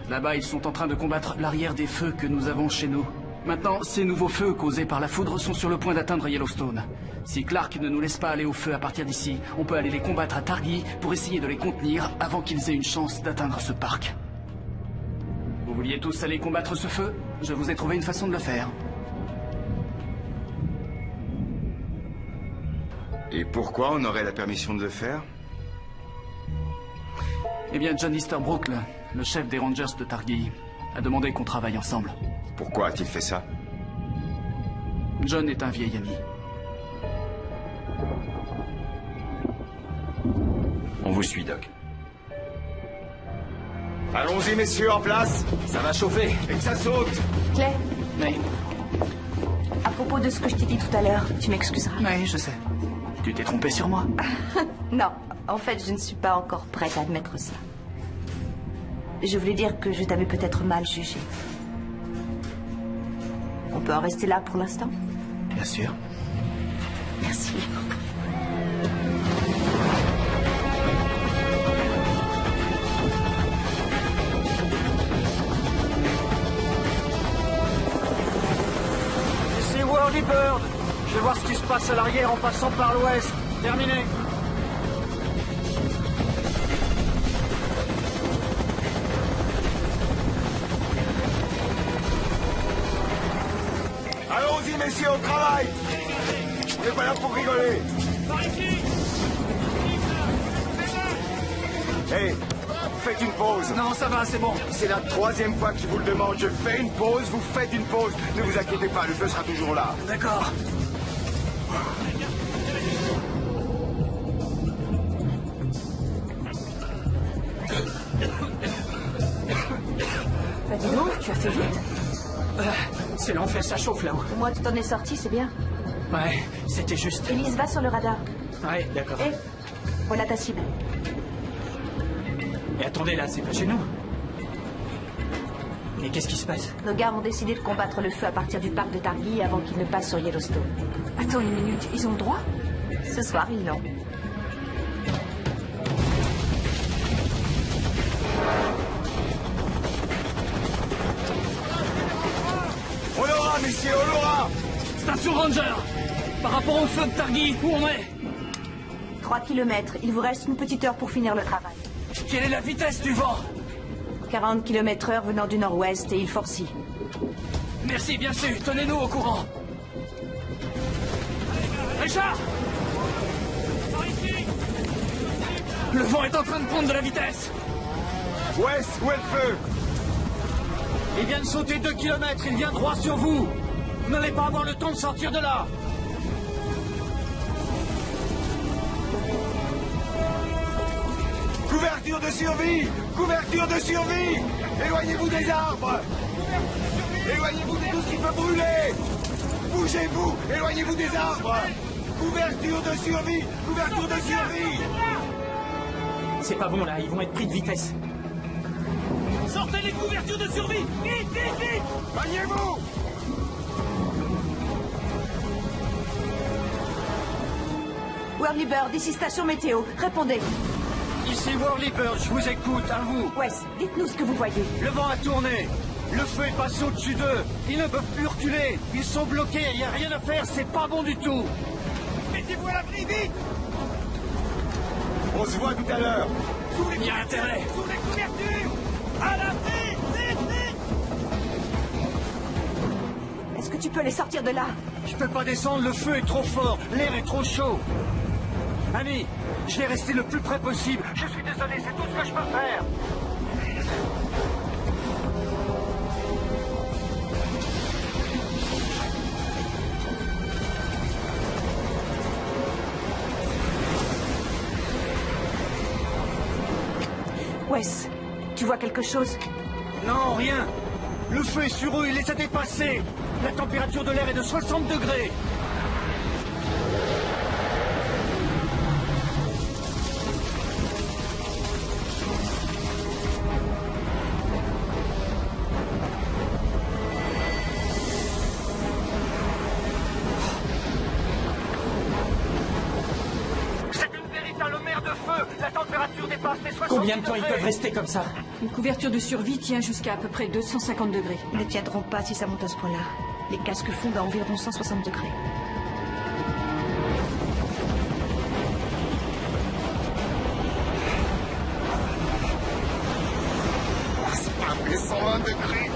Là-bas, ils sont en train de combattre l'arrière des feux que nous avons chez nous. Maintenant, ces nouveaux feux causés par la foudre sont sur le point d'atteindre Yellowstone. Si Clark ne nous laisse pas aller au feu à partir d'ici, on peut aller les combattre à Targhee pour essayer de les contenir avant qu'ils aient une chance d'atteindre ce parc. Vous vouliez tous aller combattre ce feu? Je vous ai trouvé une façon de le faire. Et pourquoi on aurait la permission de le faire? Eh bien, John Easterbrook, le chef des Rangers de Targhee, a demandé qu'on travaille ensemble. Pourquoi a-t-il fait ça? John est un vieil ami. On vous suit, Doc. Allons-y, messieurs, en place. Ça va chauffer. Et que ça saute. Clay, Mais, à propos de ce que je t'ai dit tout à l'heure, tu m'excuseras. mais je sais. Tu t'es trompé sur moi. Non, en fait, je ne suis pas encore prête à admettre ça. Je voulais dire que je t'avais peut-être mal jugé. On peut en rester là pour l'instant? Bien sûr. Merci. C'est Whirly Bird. Je vais voir ce qui se passe à l'arrière en passant par l'ouest. Terminé. Allons-y, messieurs, au travail. On n'est pas là pour rigoler. Hey, faites une pause. Non, ça va, c'est bon. C'est la 3e fois que je vous le demande. Je fais une pause, vous faites une pause. Ne vous inquiétez pas, le feu sera toujours là. D'accord. Bah dis donc, tu as fait vite. C'est l'enfer, ça chauffe là-haut. Au moins, tu t'en es sorti, c'est bien. Ouais, c'était juste. Elise, va sur le radar. Ouais, d'accord. Et Voilà ta cible. Et attendez, là, c'est pas chez nous. Mais qu'est-ce qui se passe? Nos gars ont décidé de combattre le feu à partir du parc de Targhee avant qu'il ne passe sur Yellowstone. Attends une minute, ils ont le droit? Ce soir, ils l'ont. On l'aura, messieurs, on l'aura! Station Ranger! Par rapport au feu de Targhee, où on est? 3 kilomètres. Il vous reste une petite heure pour finir le travail. Quelle est la vitesse du vent? 40 km/h venant du nord-ouest et il forcit. Merci, bien sûr. Tenez-nous au courant. Richard! Le vent est en train de prendre de la vitesse. Wes, où est le feu? Il vient de sauter 2 km. Il vient droit sur vous. Vous n'allez pas avoir le temps de sortir de là. Couverture de survie! Couverture de survie! Éloignez-vous des arbres! Éloignez-vous de tout ce qui peut brûler! Bougez-vous! Éloignez-vous des arbres! Couverture de survie! Couverture de survie! C'est pas bon là, ils vont être pris de vitesse. Sortez les couvertures de survie! Vite, vite, vite! Maniez-vous! Whirly Bird, ici station météo. Répondez. Ici Whirly Bird, je vous écoute, à vous. Wes, dites-nous ce que vous voyez. Le vent a tourné. Le feu est passé au-dessus d'eux. Ils ne peuvent plus reculer. Ils sont bloqués, il n'y a rien à faire, c'est pas bon du tout. Mettez-vous à l'abri, vite! On se voit tout à l'heure! Il y a intérêt. Sous les couvertures! À l'abri! Vite, vite! Est-ce que tu peux les sortir de là? Je peux pas descendre, le feu est trop fort, l'air est trop chaud. Ami, je vais rester le plus près possible. Je suis désolé, c'est tout ce que je peux faire. Wes, tu vois quelque chose? Non, rien. Le feu est sur eux, il les a dépassés. La température de l'air est de 60 degrés. C'est une véritable mer de feu. La température dépasse les 60 Combien de temps ils degrés. peuvent rester comme ça? Une couverture de survie tient jusqu'à à peu près 250 degrés. Ils ne tiendront pas si ça monte à ce point-là. Les casques fondent à environ 160 degrés. C'est pas plus 120 degrés!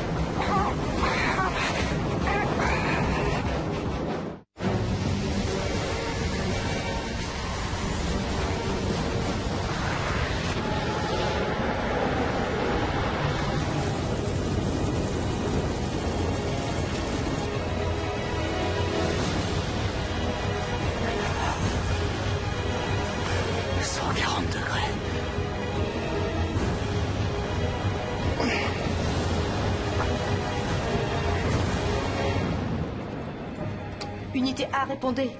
Unité A, répondez.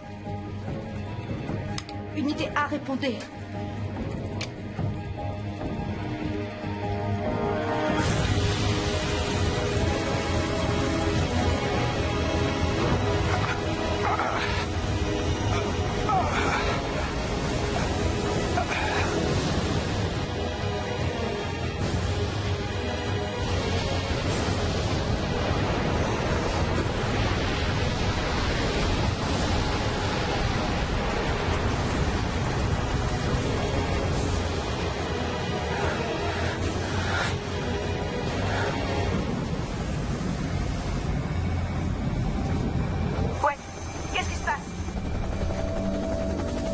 Unité A, répondez.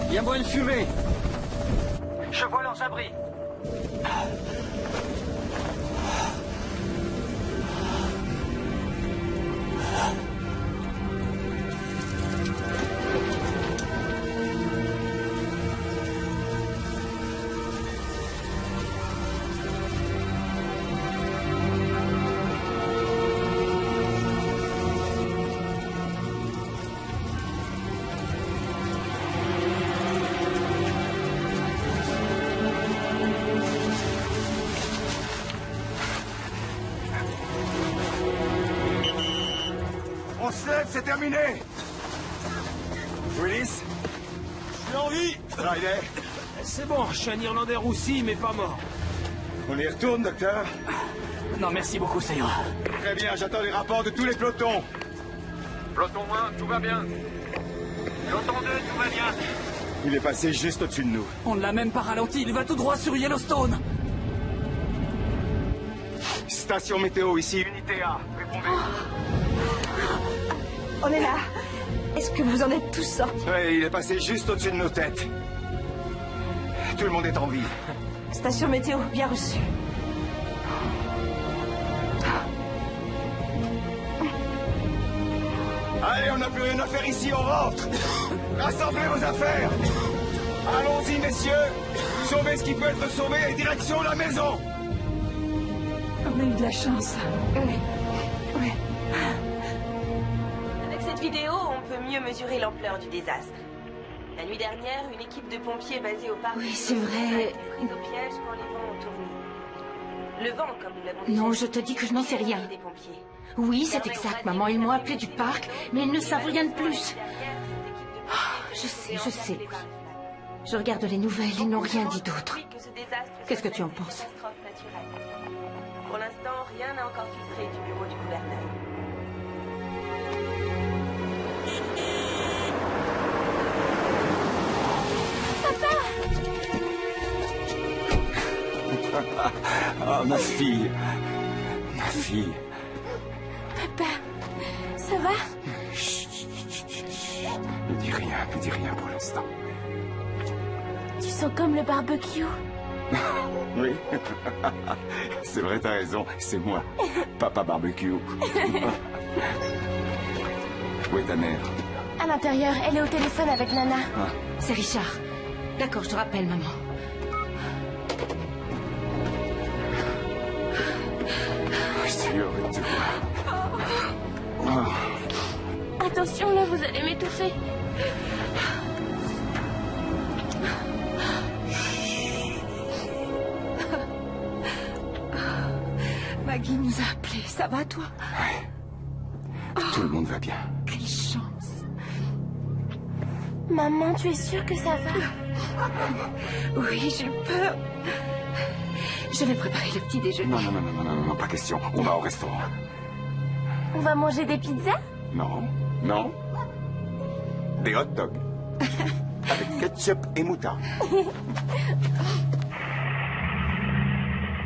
Il y a moyen de fumer. Je vois leurs abris. on se lève, c'est terminé. Willis? Je suis en vie. Riley? C'est bon, je suis un Irlandais roussi, mais pas mort. On y retourne, docteur? Non, merci beaucoup, ça ira. Très bien, j'attends les rapports de tous les pelotons. Peloton 1, tout va bien. Peloton 2, tout va bien. Il est passé juste au-dessus de nous. On ne l'a même pas ralenti, il va tout droit sur Yellowstone. Station météo ici, unité A. Répondez. On est là. Est-ce que vous en êtes tous sortis? Oui, il est passé juste au-dessus de nos têtes. Tout le monde est en vie. Station météo, bien reçu. Allez, on n'a plus rien à faire ici, on rentre. Rassemblez vos affaires. Allons-y, messieurs. Sauvez ce qui peut être sauvé et direction la maison. On a eu de la chance. Oui. Oui. Avec cette vidéo, on peut mieux mesurer l'ampleur du désastre. La nuit dernière, une équipe de pompiers basée au parc... Oui, c'est vrai. ...a été prise au piège quand les vents ont tourné. Le vent, comme nous l'avons dit... Non, je te dis que je n'en sais rien. ...des pompiers. Oui, c'est exact, maman. Ils m'ont appelé du parc, mais ils ne savent rien de plus. Oh, je sais. Je regarde les nouvelles, ils n'ont rien dit d'autre. Qu'est-ce que tu en penses? Pour l'instant, rien n'a encore filtré du bureau du gouverneur. Ah, ma fille. Ma fille. Papa, ça va? Ne dis rien pour l'instant. Tu sens comme le barbecue. Oui. C'est vrai, t'as raison. C'est moi. Papa barbecue. Où est ta mère? À l'intérieur, elle est au téléphone avec Nana. Ah. C'est Richard. D'accord, je te rappelle, maman. Je suis heureux de te voir. Oh. Attention, là, vous allez m'étouffer. Maggie nous a appelés. Ça va, toi? Ouais. Tout le monde va bien. Quelle chance. Maman, tu es sûre que ça va? Oui, j'ai peur. Je vais préparer le petit déjeuner. Non, pas question. On va au restaurant. On va manger des pizzas? Non. Des hot dogs. Avec ketchup et moutarde.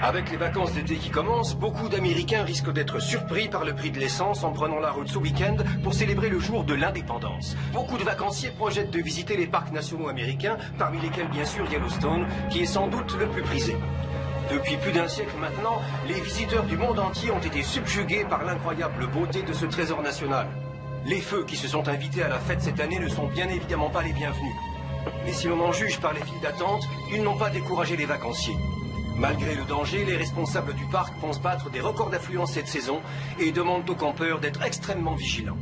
Avec les vacances d'été qui commencent, beaucoup d'Américains risquent d'être surpris par le prix de l'essence en prenant la route ce week-end pour célébrer le jour de l'indépendance. Beaucoup de vacanciers projettent de visiter les parcs nationaux américains, parmi lesquels bien sûr Yellowstone, qui est sans doute le plus prisé. Depuis plus d'un siècle maintenant, les visiteurs du monde entier ont été subjugués par l'incroyable beauté de ce trésor national. Les feux qui se sont invités à la fête cette année ne sont bien évidemment pas les bienvenus. Mais si l'on en juge par les files d'attente, ils n'ont pas découragé les vacanciers. Malgré le danger, les responsables du parc pensent battre des records d'affluence cette saison et demandent aux campeurs d'être extrêmement vigilants.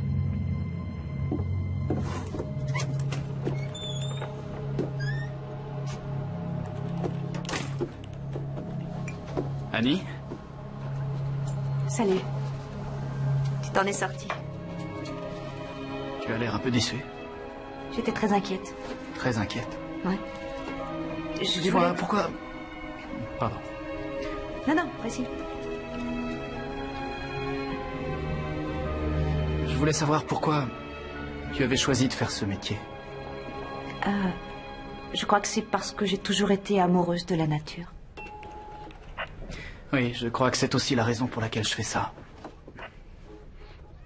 Annie? Salut. Tu t'en es sortie. Tu as l'air un peu déçue. J'étais très inquiète. Très inquiète. Ouais. Dis-moi, pourquoi... Pardon. Non, vas-y. Je voulais savoir pourquoi tu avais choisi de faire ce métier. Je crois que c'est parce que j'ai toujours été amoureuse de la nature. Oui, je crois que c'est aussi la raison pour laquelle je fais ça.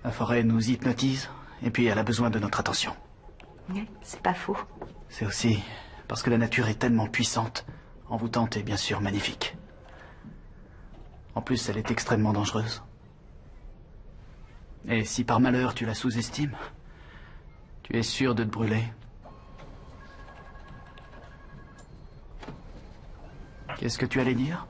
La forêt nous hypnotise, et puis elle a besoin de notre attention. C'est pas faux. C'est aussi parce que la nature est tellement puissante, envoûtante et bien sûr magnifique. En plus, elle est extrêmement dangereuse. Et si par malheur tu la sous-estimes, tu es sûr de te brûler. Qu'est-ce que tu allais dire ?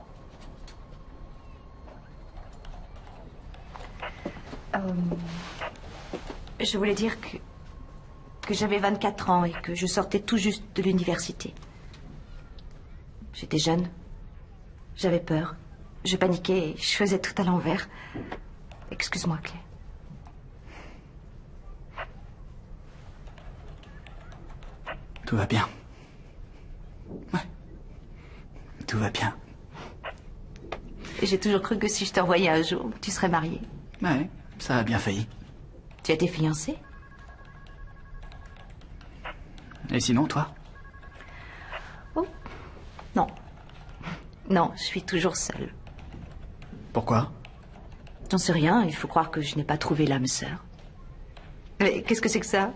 Je voulais dire que j'avais 24 ans et que je sortais tout juste de l'université. J'étais jeune. J'avais peur. Je paniquais et je faisais tout à l'envers. Excuse-moi, Claire. Tout va bien. Ouais. Tout va bien. J'ai toujours cru que si je te revoyais un jour, tu serais marié. Ouais, ça a bien failli. Tu as été fiancé? Et sinon, toi? Oh, non. Non, je suis toujours seule. Pourquoi? J'en sais rien, il faut croire que je n'ai pas trouvé l'âme sœur. Mais qu'est-ce que c'est que ça?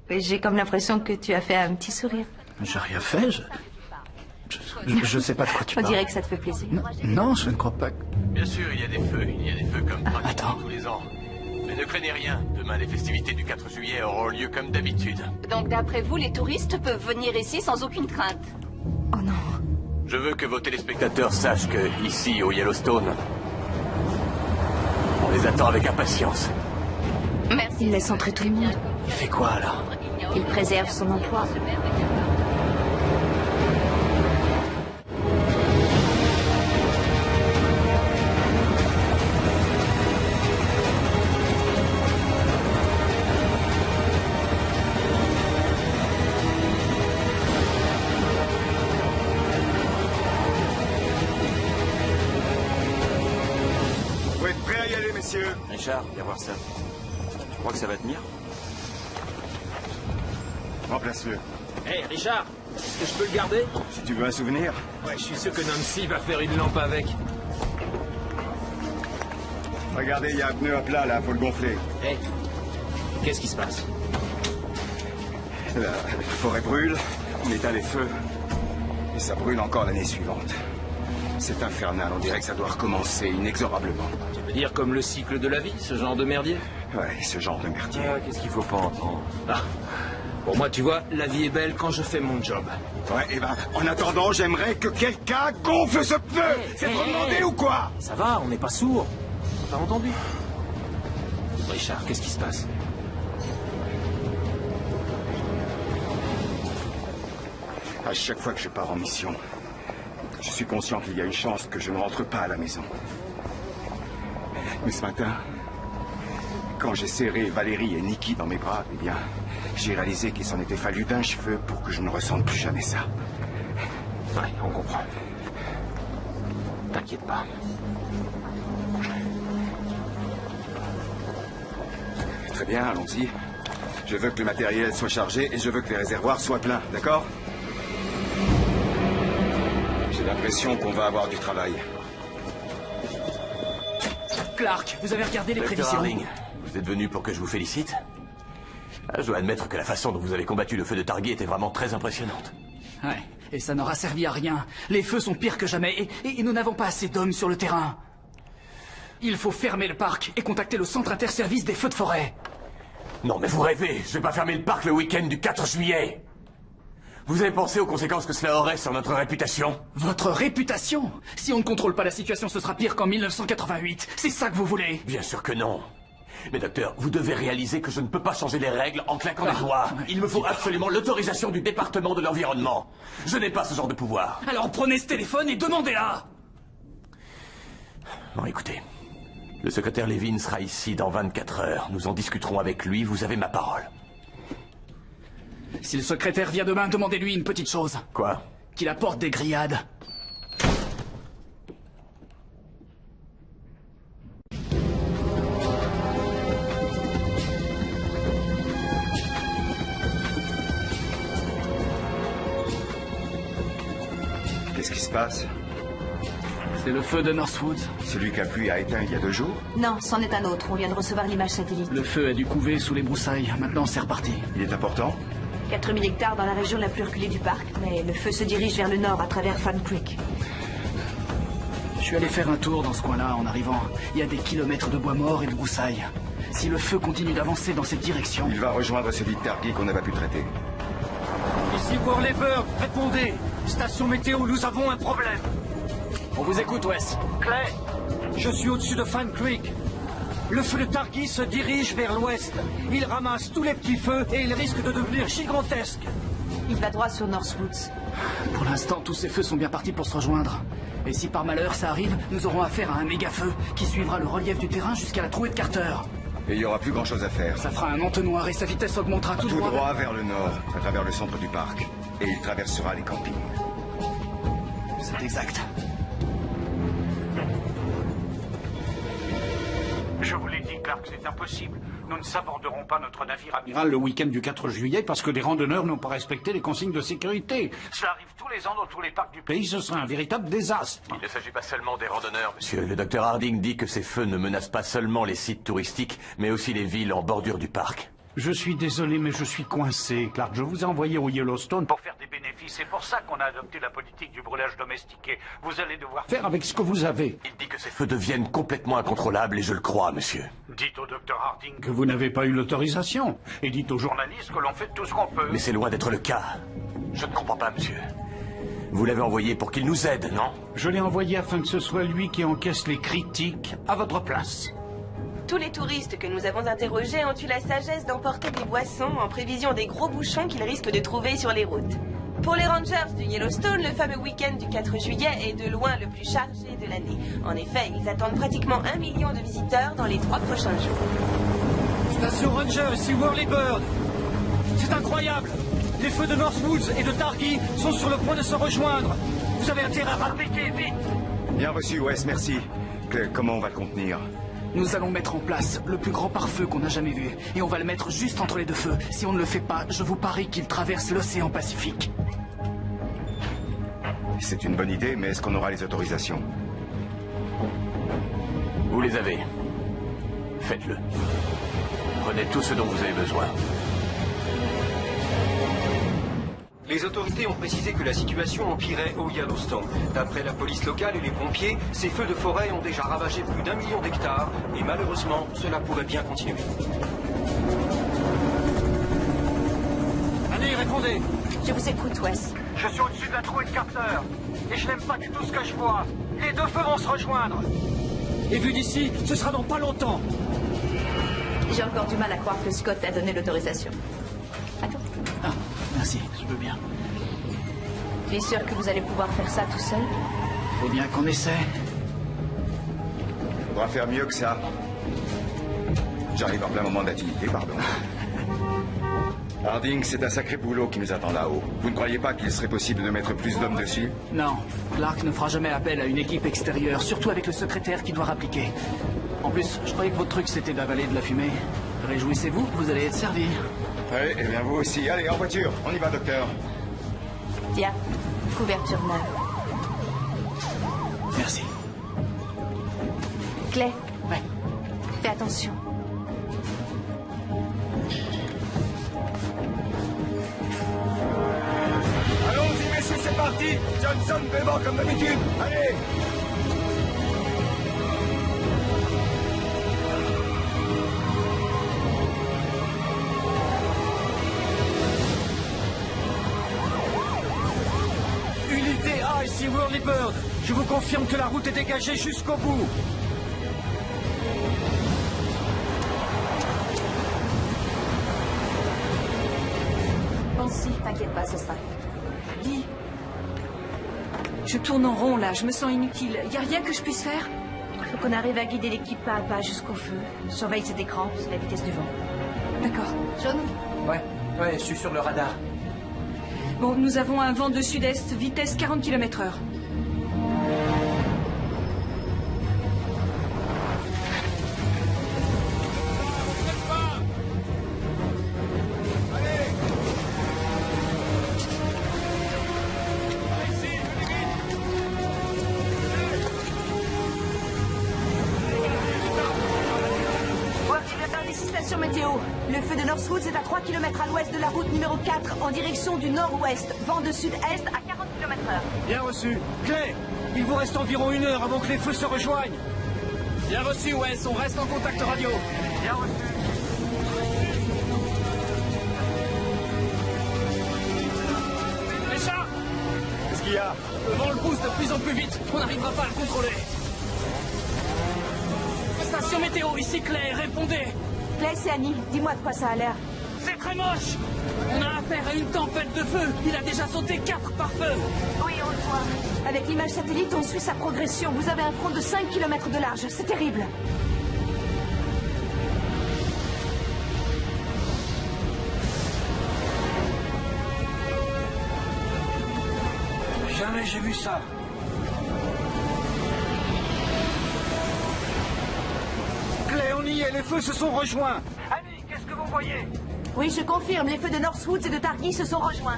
J'ai comme l'impression que tu as fait un petit sourire. J'ai rien fait, je sais pas de quoi tu On parles. dirait que ça te fait plaisir. Non, je ne crois pas que... Bien sûr, il y a des feux comme pratiquement tous les ans. Mais ne craignez rien, demain les festivités du 4 juillet auront lieu comme d'habitude. Donc d'après vous, les touristes peuvent venir ici sans aucune crainte? Oh non. Je veux que vos téléspectateurs sachent que, ici, au Yellowstone, on les attend avec impatience. Merci. Il laisse entrer tout le monde. Il fait quoi, là? Il préserve son emploi. Vous êtes prêts à y aller, messieurs? Richard, viens voir ça. Tu crois que ça va tenir? Remplace-le. Hé, Richard, est-ce que je peux le garder? Si tu veux un souvenir. Ouais, je suis sûr que Nancy va faire une lampe avec. Regardez, il y a un pneu à plat, là, faut le gonfler. Hé, qu'est-ce qui se passe? La forêt brûle, on éteint les feux, et ça brûle encore l'année suivante. C'est infernal, on dirait que ça doit recommencer inexorablement. Tu veux dire comme le cycle de la vie, ce genre de merdier? Ouais, ce genre de merdier. Ah, qu'est-ce qu'il faut pas entendre? Ah, pour moi, tu vois, la vie est belle quand je fais mon job. Ouais, et ben, en attendant, j'aimerais que quelqu'un gonfle ce pneu. C'est trop demandé ou quoi? Ça va, on n'est pas sourds. T'as entendu? Richard, qu'est-ce qui se passe? À chaque fois que je pars en mission, je suis conscient qu'il y a une chance que je ne rentre pas à la maison. Mais ce matin, quand j'ai serré Valérie et Nikki dans mes bras, eh bien, j'ai réalisé qu'il s'en était fallu d'un cheveu pour que je ne ressente plus jamais ça. Ouais, on comprend. T'inquiète pas. Très bien, allons-y. Je veux que le matériel soit chargé et je veux que les réservoirs soient pleins, d'accord? J'ai l'impression qu'on va avoir du travail. Clark, vous avez regardé les Dr. prévisions? Harding, vous êtes venu pour que je vous félicite? Ah, je dois admettre que la façon dont vous avez combattu le feu de Target était vraiment très impressionnante. Ouais, et ça n'aura servi à rien. Les feux sont pires que jamais et nous n'avons pas assez d'hommes sur le terrain. Il faut fermer le parc et contacter le centre interservice des feux de forêt. Non, mais vous rêvez, je vais pas fermer le parc le week-end du 4 juillet. Vous avez pensé aux conséquences que cela aurait sur notre réputation? Votre réputation? Si on ne contrôle pas la situation, ce sera pire qu'en 1988. C'est ça que vous voulez? Bien sûr que non. Mais docteur, vous devez réaliser que je ne peux pas changer les règles en claquant des doigts. Il me faut absolument l'autorisation du département de l'environnement. Je n'ai pas ce genre de pouvoir. Alors prenez ce téléphone et demandez-la. Bon, écoutez. Le secrétaire Levin sera ici dans 24 heures. Nous en discuterons avec lui, vous avez ma parole. Si le secrétaire vient demain, demandez-lui une petite chose. Quoi? Qu'il apporte des grillades. Qu'est-ce qui se passe? C'est le feu de Northwoods. Celui que la pluie a éteint il y a 2 jours? Non, c'en est un autre. On vient de recevoir l'image satellite. Le feu a dû couver sous les broussailles. Maintenant, c'est reparti. Il est important? 4000 hectares dans la région la plus reculée du parc, mais le feu se dirige vers le nord à travers Fan Creek. Je suis allé faire un tour dans ce coin-là en arrivant. Il y a des kilomètres de bois mort et de broussailles. Si le feu continue d'avancer dans cette direction... Il va rejoindre celui de Targi qu'on n'a pas pu traiter. Ici Warleyburg, répondez. Station météo, nous avons un problème. On vous écoute, Wes. Clay, je suis au-dessus de Fan Creek. Le feu de Targi se dirige vers l'ouest. Il ramasse tous les petits feux et il risque de devenir gigantesque. Il va droit sur Northwoods. Pour l'instant, tous ces feux sont bien partis pour se rejoindre. Et si par malheur ça arrive, nous aurons affaire à un méga feu qui suivra le relief du terrain jusqu'à la trouée de Carter. Et il n'y aura plus grand-chose à faire. Ça fera un entonnoir et sa vitesse augmentera tout droit. Tout droit vers le nord, à travers le centre du parc. Et il traversera les campings. C'est exact. Je vous l'ai dit, Clark, c'est impossible. Nous ne s'aborderons pas notre navire amiral le week-end du 4 juillet parce que les randonneurs n'ont pas respecté les consignes de sécurité. Cela arrive tous les ans dans tous les parcs du pays, ce serait un véritable désastre. Il ne s'agit pas seulement des randonneurs, monsieur. Le docteur Harding dit que ces feux ne menacent pas seulement les sites touristiques, mais aussi les villes en bordure du parc. Je suis désolé, mais je suis coincé, Clark. Je vous ai envoyé au Yellowstone pour faire des bénéfices. C'est pour ça qu'on a adopté la politique du brûlage domestiqué. Vous allez devoir faire avec ce que vous avez. Il dit que ces feux deviennent complètement incontrôlables et je le crois, monsieur. Dites au docteur Harding que vous n'avez pas eu l'autorisation. Et dites aux journalistes que l'on fait tout ce qu'on peut. Mais c'est loin d'être le cas. Je ne comprends pas, monsieur. Vous l'avez envoyé pour qu'il nous aide, non? Je l'ai envoyé afin que ce soit lui qui encaisse les critiques à votre place. Tous les touristes que nous avons interrogés ont eu la sagesse d'emporter des boissons en prévision des gros bouchons qu'ils risquent de trouver sur les routes. Pour les Rangers du Yellowstone, le fameux week-end du 4 juillet est de loin le plus chargé de l'année. En effet, ils attendent pratiquement 1 million de visiteurs dans les 3 prochains jours. Station Ranger, ici Whirlybird. C'est incroyable. Les feux de Northwoods et de Targhee sont sur le point de se rejoindre. Vous avez intérêt à rappliquer, vite. Bien reçu, Wes, merci. Comment on va le contenir? Nous allons mettre en place le plus grand pare-feu qu'on a jamais vu. Et on va le mettre juste entre les deux feux. Si on ne le fait pas, je vous parie qu'il traverse l'océan Pacifique. C'est une bonne idée, mais est-ce qu'on aura les autorisations? Vous les avez. Faites-le. Prenez tout ce dont vous avez besoin. Les autorités ont précisé que la situation empirait au Yellowstone. D'après la police locale et les pompiers, ces feux de forêt ont déjà ravagé plus d'1 million d'hectares et malheureusement, cela pourrait bien continuer. Allez, répondez. Je vous écoute, Wes. Je suis au-dessus d'un trou et de capteur. Et je n'aime pas du tout ce que je vois. Les deux feux vont se rejoindre. Et vu d'ici, ce sera dans pas longtemps. J'ai encore du mal à croire que Scott a donné l'autorisation. Attends. Ah, merci, je veux bien. Tu es sûr que vous allez pouvoir faire ça tout seul? Faut bien qu'on essaie. Faudra faire mieux que ça. J'arrive en plein moment d'activité, pardon. Harding, c'est un sacré boulot qui nous attend là-haut. Vous ne croyez pas qu'il serait possible de mettre plus d'hommes dessus? Non, Clark ne fera jamais appel à une équipe extérieure, surtout avec le secrétaire qui doit rappliquer. En plus, je croyais que votre truc c'était d'avaler de la fumée. Réjouissez-vous, vous allez être servi. Oui, et bien vous aussi. Allez, en voiture, on y va, docteur. Tiens, couverture neuve. Merci. Clay. Ouais. Fais attention. Allons-y, messieurs, c'est parti. Johnson, paiement comme d'habitude. Allez. Unité A, ici Whirlybird. Je vous confirme que la route est dégagée jusqu'au bout. Pense-y, T'inquiète pas, ce sera fait. dis. Je tourne en rond là, je me sens inutile. Y a rien que je puisse faire? Il faut qu'on arrive à guider l'équipe pas à pas jusqu'au feu. Surveille cet écran, c'est la vitesse du vent. D'accord. John? Ouais, je suis sur le radar. Bon, nous avons un vent de sud-est, vitesse 40 km/h. Météo. Le feu de Northwoods est à 3 km à l'ouest de la route numéro 4 en direction du nord-ouest. Vent de sud-est à 40 km/h. Bien reçu. Clay, il vous reste environ 1 heure avant que les feux se rejoignent. Bien reçu, Wes, on reste en contact radio. Bien reçu. Richard! Qu'est-ce qu'il y a? Le vent le pousse de plus en plus vite. On n'arrivera pas à le contrôler. Station météo, ici Clay, répondez. Clay, c'est Annie. Dis-moi de quoi ça a l'air. C'est très moche. On a affaire à une tempête de feu. Il a déjà sauté 4 pare-feux. Oui, on le voit. Avec l'image satellite, on suit sa progression. Vous avez un front de 5 km de large. C'est terrible. Ouais, j'ai vu ça. Clay, on y est, les feux se sont rejoints. Annie, qu'est-ce que vous voyez? Oui, je confirme, les feux de Northwoods et de Targhee se sont rejoints.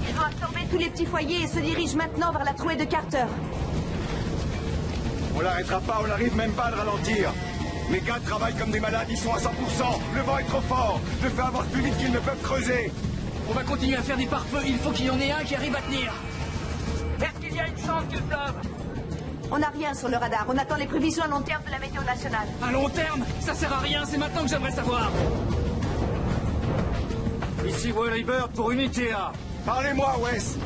Ils ont absorbé tous les petits foyers et se dirigent maintenant vers la trouée de Carter. On l'arrêtera pas, on n'arrive même pas à le ralentir. Mes gars travaillent comme des malades, ils sont à 100%. Le vent est trop fort. Le feu avance plus vite qu'ils ne peuvent creuser. On va continuer à faire des pare-feux. Il faut qu'il y en ait un qui arrive à tenir. Est-ce qu'il y a une chance qu'il pleuve? On n'a rien sur le radar. On attend les prévisions à long terme de la météo nationale. À long terme? Ça sert à rien. C'est maintenant que j'aimerais savoir. Ici Wally Bird pour Unité A. Parlez-moi, Wes.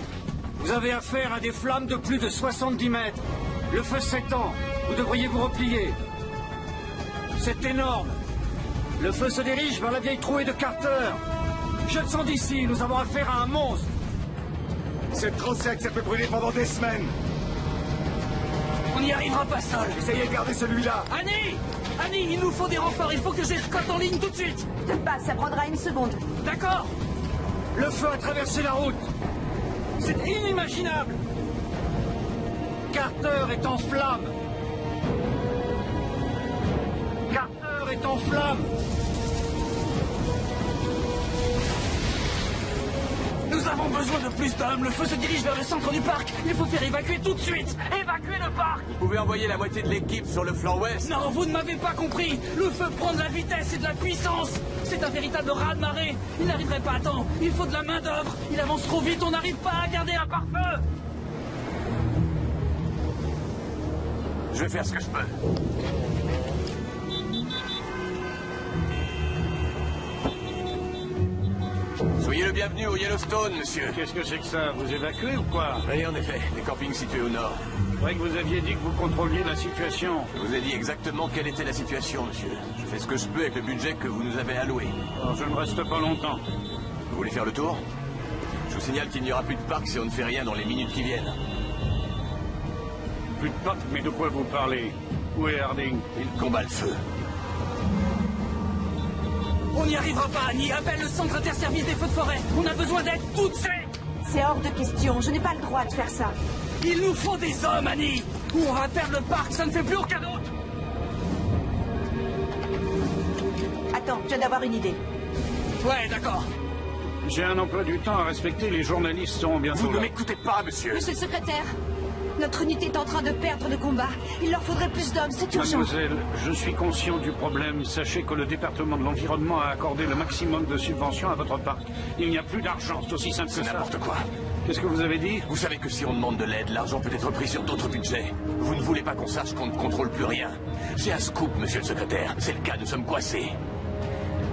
Vous avez affaire à des flammes de plus de 70 mètres. Le feu s'étend. Vous devriez vous replier. C'est énorme. Le feu se dirige vers la vieille trouée de Carter. Je le sens d'ici. Nous avons affaire à un monstre. C'est trop sec, ça peut brûler pendant des semaines. On n'y arrivera pas seul. Essayez de garder celui-là. Annie! Annie, il nous faut des renforts. Il faut que j'ai Scott en ligne tout de suite. Te passe, ça prendra une seconde. D'accord. Le feu a traversé la route. C'est inimaginable. Carter est en flammes. Carter est en flammes. Nous avons besoin de plus d'hommes. Le feu se dirige vers le centre du parc. Il faut faire évacuer tout de suite. Évacuer le parc. Vous pouvez envoyer la moitié de l'équipe sur le flanc ouest. Non, vous ne m'avez pas compris. Le feu prend de la vitesse et de la puissance. C'est un véritable raz-de-marée. Il n'arriverait pas à temps. Il faut de la main-d'œuvre. Il avance trop vite. On n'arrive pas à garder un pare-feu. Je vais faire ce que je peux. Soyez le bienvenu au Yellowstone, monsieur. Qu'est-ce que c'est que ça? Vous évacuez ou quoi? Oui, en effet. Les campings situés au nord. Je croyais que vous aviez dit que vous contrôliez la situation. Je vous ai dit exactement quelle était la situation, monsieur. Je fais ce que je peux avec le budget que vous nous avez alloué. Alors, je ne reste pas longtemps. Vous voulez faire le tour? Je vous signale qu'il n'y aura plus de parc si on ne fait rien dans les minutes qui viennent. Plus de parc? Mais de quoi vous parlez? Où est Harding? Il combat le feu. On n'y arrivera pas, Annie. Appelle le centre interservice des feux de forêt. On a besoin d'aide tout de suite. C'est hors de question. Je n'ai pas le droit de faire ça. Il nous faut des hommes, Annie. Ou on va perdre le parc. Ça ne fait plus aucun doute. Attends, je viens d'avoir une idée. Ouais, d'accord. J'ai un emploi du temps à respecter. Les journalistes sont bientôt Vous ne là. m'écoutez pas, monsieur. Monsieur le secrétaire, notre unité est en train de perdre le combat. Il leur faudrait plus d'hommes, c'est urgent. Mademoiselle, je suis conscient du problème. Sachez que le département de l'environnement a accordé le maximum de subventions à votre parc. Il n'y a plus d'argent, c'est aussi simple que ça. C'est n'importe quoi. Qu'est-ce que vous avez dit? Vous savez que si on demande de l'aide, l'argent peut être pris sur d'autres budgets. Vous ne voulez pas qu'on sache qu'on ne contrôle plus rien. J'ai un scoop, monsieur le secrétaire. C'est le cas, nous sommes coincés.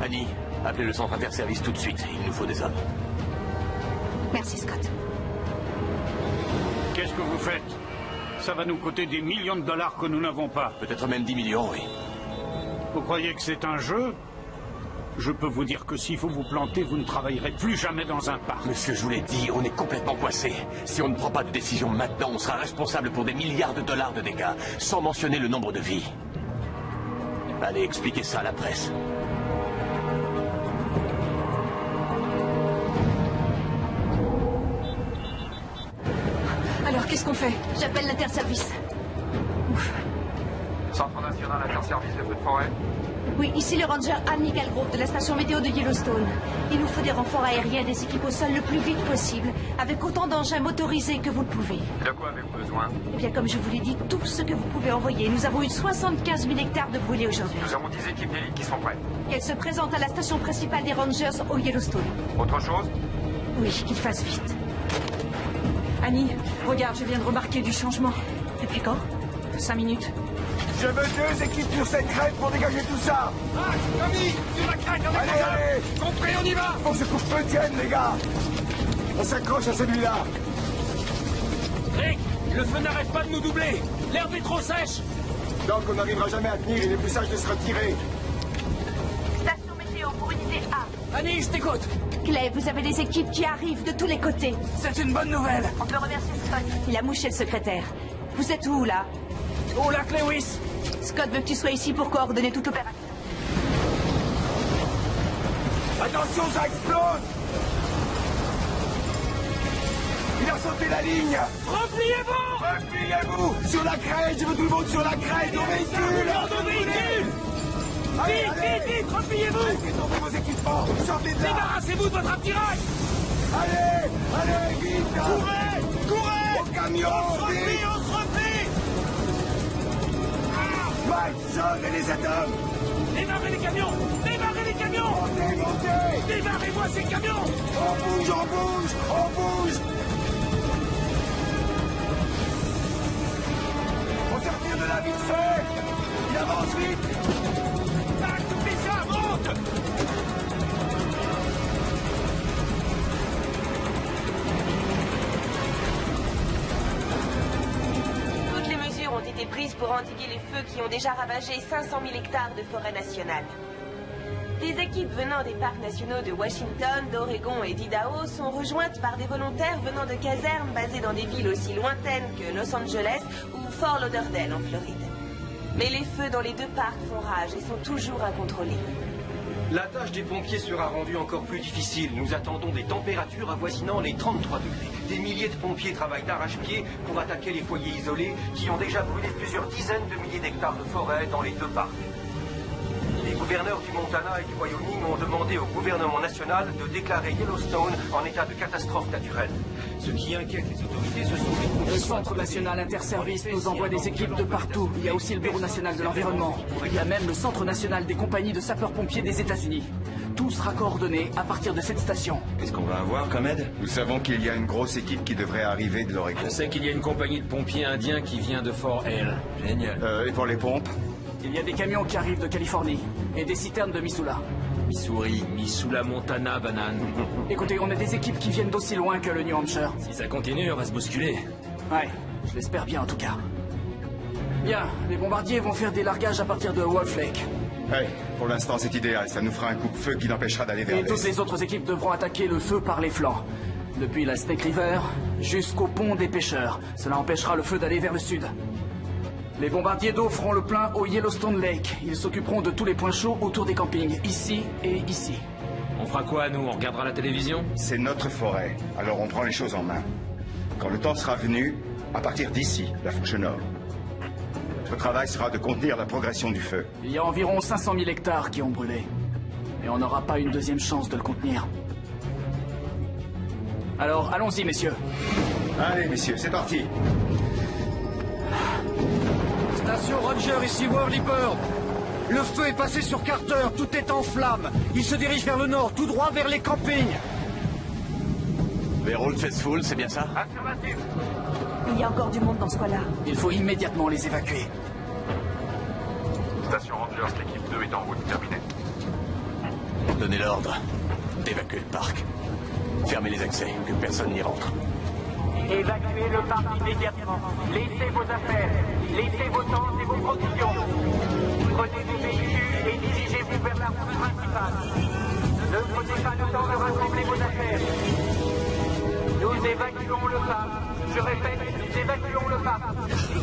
Annie, appelez le centre interservice tout de suite. Il nous faut des hommes. Merci, Scott. Qu'est-ce que vous faites? Ça va nous coûter des millions de dollars que nous n'avons pas. Peut-être même 10 millions, oui. Vous croyez que c'est un jeu? Je peux vous dire que s'il faut vous planter, vous ne travaillerez plus jamais dans un parc. Monsieur, je vous l'ai dit, on est complètement coincé. Si on ne prend pas de décision maintenant, on sera responsable pour des milliards de dollars de dégâts, sans mentionner le nombre de vies. Allez, expliquez ça à la presse. Alors, qu'est-ce qu'on fait? J'appelle l'interservice. Centre national interservice des feux de forêt. Oui, ici le ranger Anne Nickelgrove de la station météo de Yellowstone. Il nous faut des renforts aériens et des équipes au sol le plus vite possible, avec autant d'engins motorisés que vous le pouvez. De quoi avez-vous besoin? Eh bien, comme je vous l'ai dit, tout ce que vous pouvez envoyer. Nous avons eu 75 000 hectares de brûlés aujourd'hui. Nous avons 10 équipes d'élite qui sont prêtes. Qu'elles se présentent à la station principale des Rangers au Yellowstone. Autre chose? Oui, qu'ils fassent vite. Annie, regarde, je viens de remarquer du changement. Depuis quand? 5 minutes. Je veux 2 équipes sur cette crête pour dégager tout ça. Tommy, sur la crête, on est Allez, allez. compris, on y va. Faut que ce coupe-feu tienne, les gars. On s'accroche à celui-là. Rick, le feu n'arrête pas de nous doubler. L'herbe est trop sèche. Donc on n'arrivera jamais à tenir, il est plus sage de se retirer. Station météo pour unité A. Annie, je t'écoute. Clay, vous avez des équipes qui arrivent de tous les côtés. C'est une bonne nouvelle. On peut remercier Scott. Il a mouché le secrétaire. Vous êtes où, là? Au lac Lewis. Scott veut que tu sois ici pour coordonner toute l'opération. Attention, ça explose. Il a sauté la ligne. Repliez-vous! Repliez-vous! Sur la crête, je veux tout le monde sur la crête, au véhicule! Vite, repliez-vous! Laissez tomber vos équipements, sortez de là! Débarrassez-vous de votre attirail! Allez, vite! Courez! Au camion, On se replie! Mike, John et les atomes! Démarrez les camions! Montez! Démarrez-moi ces camions! On bouge! On sortir de là vite fait! Il avance vite! Oublie ça, monte! Toutes les mesures ont été prises pour endiguer les feux qui ont déjà ravagé 500 000 hectares de forêt nationale. Des équipes venant des parcs nationaux de Washington, d'Oregon et d'Idaho sont rejointes par des volontaires venant de casernes basées dans des villes aussi lointaines que Los Angeles ou Fort Lauderdale en Floride. Mais les feux dans les deux parcs font rage et sont toujours incontrôlés. La tâche des pompiers sera rendue encore plus difficile. Nous attendons des températures avoisinant les 33 degrés. Des milliers de pompiers travaillent d'arrache-pied pour attaquer les foyers isolés qui ont déjà brûlé plusieurs dizaines de milliers d'hectares de forêt dans les deux parcs. Les gouverneurs du Montana et du Wyoming ont demandé au gouvernement national de déclarer Yellowstone en état de catastrophe naturelle. Ce qui inquiète les autorités, ce sont les... Le Centre national interservice nous envoie des équipes de partout. Il y a aussi le Bureau national de l'environnement. Il y a même le Centre national des compagnies de sapeurs-pompiers des États-Unis. Tout sera coordonné à partir de cette station. Qu'est-ce qu'on va avoir comme aide? Nous savons qu'il y a une grosse équipe qui devrait arriver de l'Oregon. Je sais qu'il y a une compagnie de pompiers indiens qui vient de Fort Hale. Génial. Et pour les pompes? Il y a des camions qui arrivent de Californie et des citernes de Missoula. Missoula, Montana, banane. Écoutez, on a des équipes qui viennent d'aussi loin que le New Hampshire. Si ça continue, on va se bousculer. Ouais, je l'espère bien en tout cas. Bien, les bombardiers vont faire des largages à partir de Wolf Lake. Ouais, pour l'instant c'est idéal, ça nous fera un coup-de-feu qui l'empêchera d'aller vers Et l'est. toutes les autres équipes devront attaquer le feu par les flancs. Depuis la Snake River jusqu'au pont des pêcheurs. Cela empêchera le feu d'aller vers le sud. Les bombardiers d'eau feront le plein au Yellowstone Lake. Ils s'occuperont de tous les points chauds autour des campings, ici et ici. On fera quoi, nous? On regardera la télévision? C'est notre forêt, alors on prend les choses en main. Quand le temps sera venu, à partir d'ici, la fourche nord, notre travail sera de contenir la progression du feu. Il y a environ 500 000 hectares qui ont brûlé. Et on n'aura pas une deuxième chance de le contenir. Alors, allons-y, messieurs. Allez, messieurs, c'est parti. Station Ranger, ici Whirly Bird. Le feu est passé sur Carter, tout est en flammes. Il se dirige vers le nord, tout droit vers les campings. Vers Old Faithful, c'est bien ça? Affirmatif. Il y a encore du monde dans ce coin-là. Il faut immédiatement les évacuer. Station Rangers, l'équipe 2 est en route, terminée. Donnez l'ordre d'évacuer le parc. Fermez les accès, que personne n'y rentre. Évacuez le parc immédiatement. Laissez vos affaires. Laissez vos tentes et vos provisions. Prenez des véhicules et dirigez-vous vers la route principale. Ne prenez pas le temps de rassembler vos affaires. Nous évacuons le parc. Je répète, nous évacuons le parc.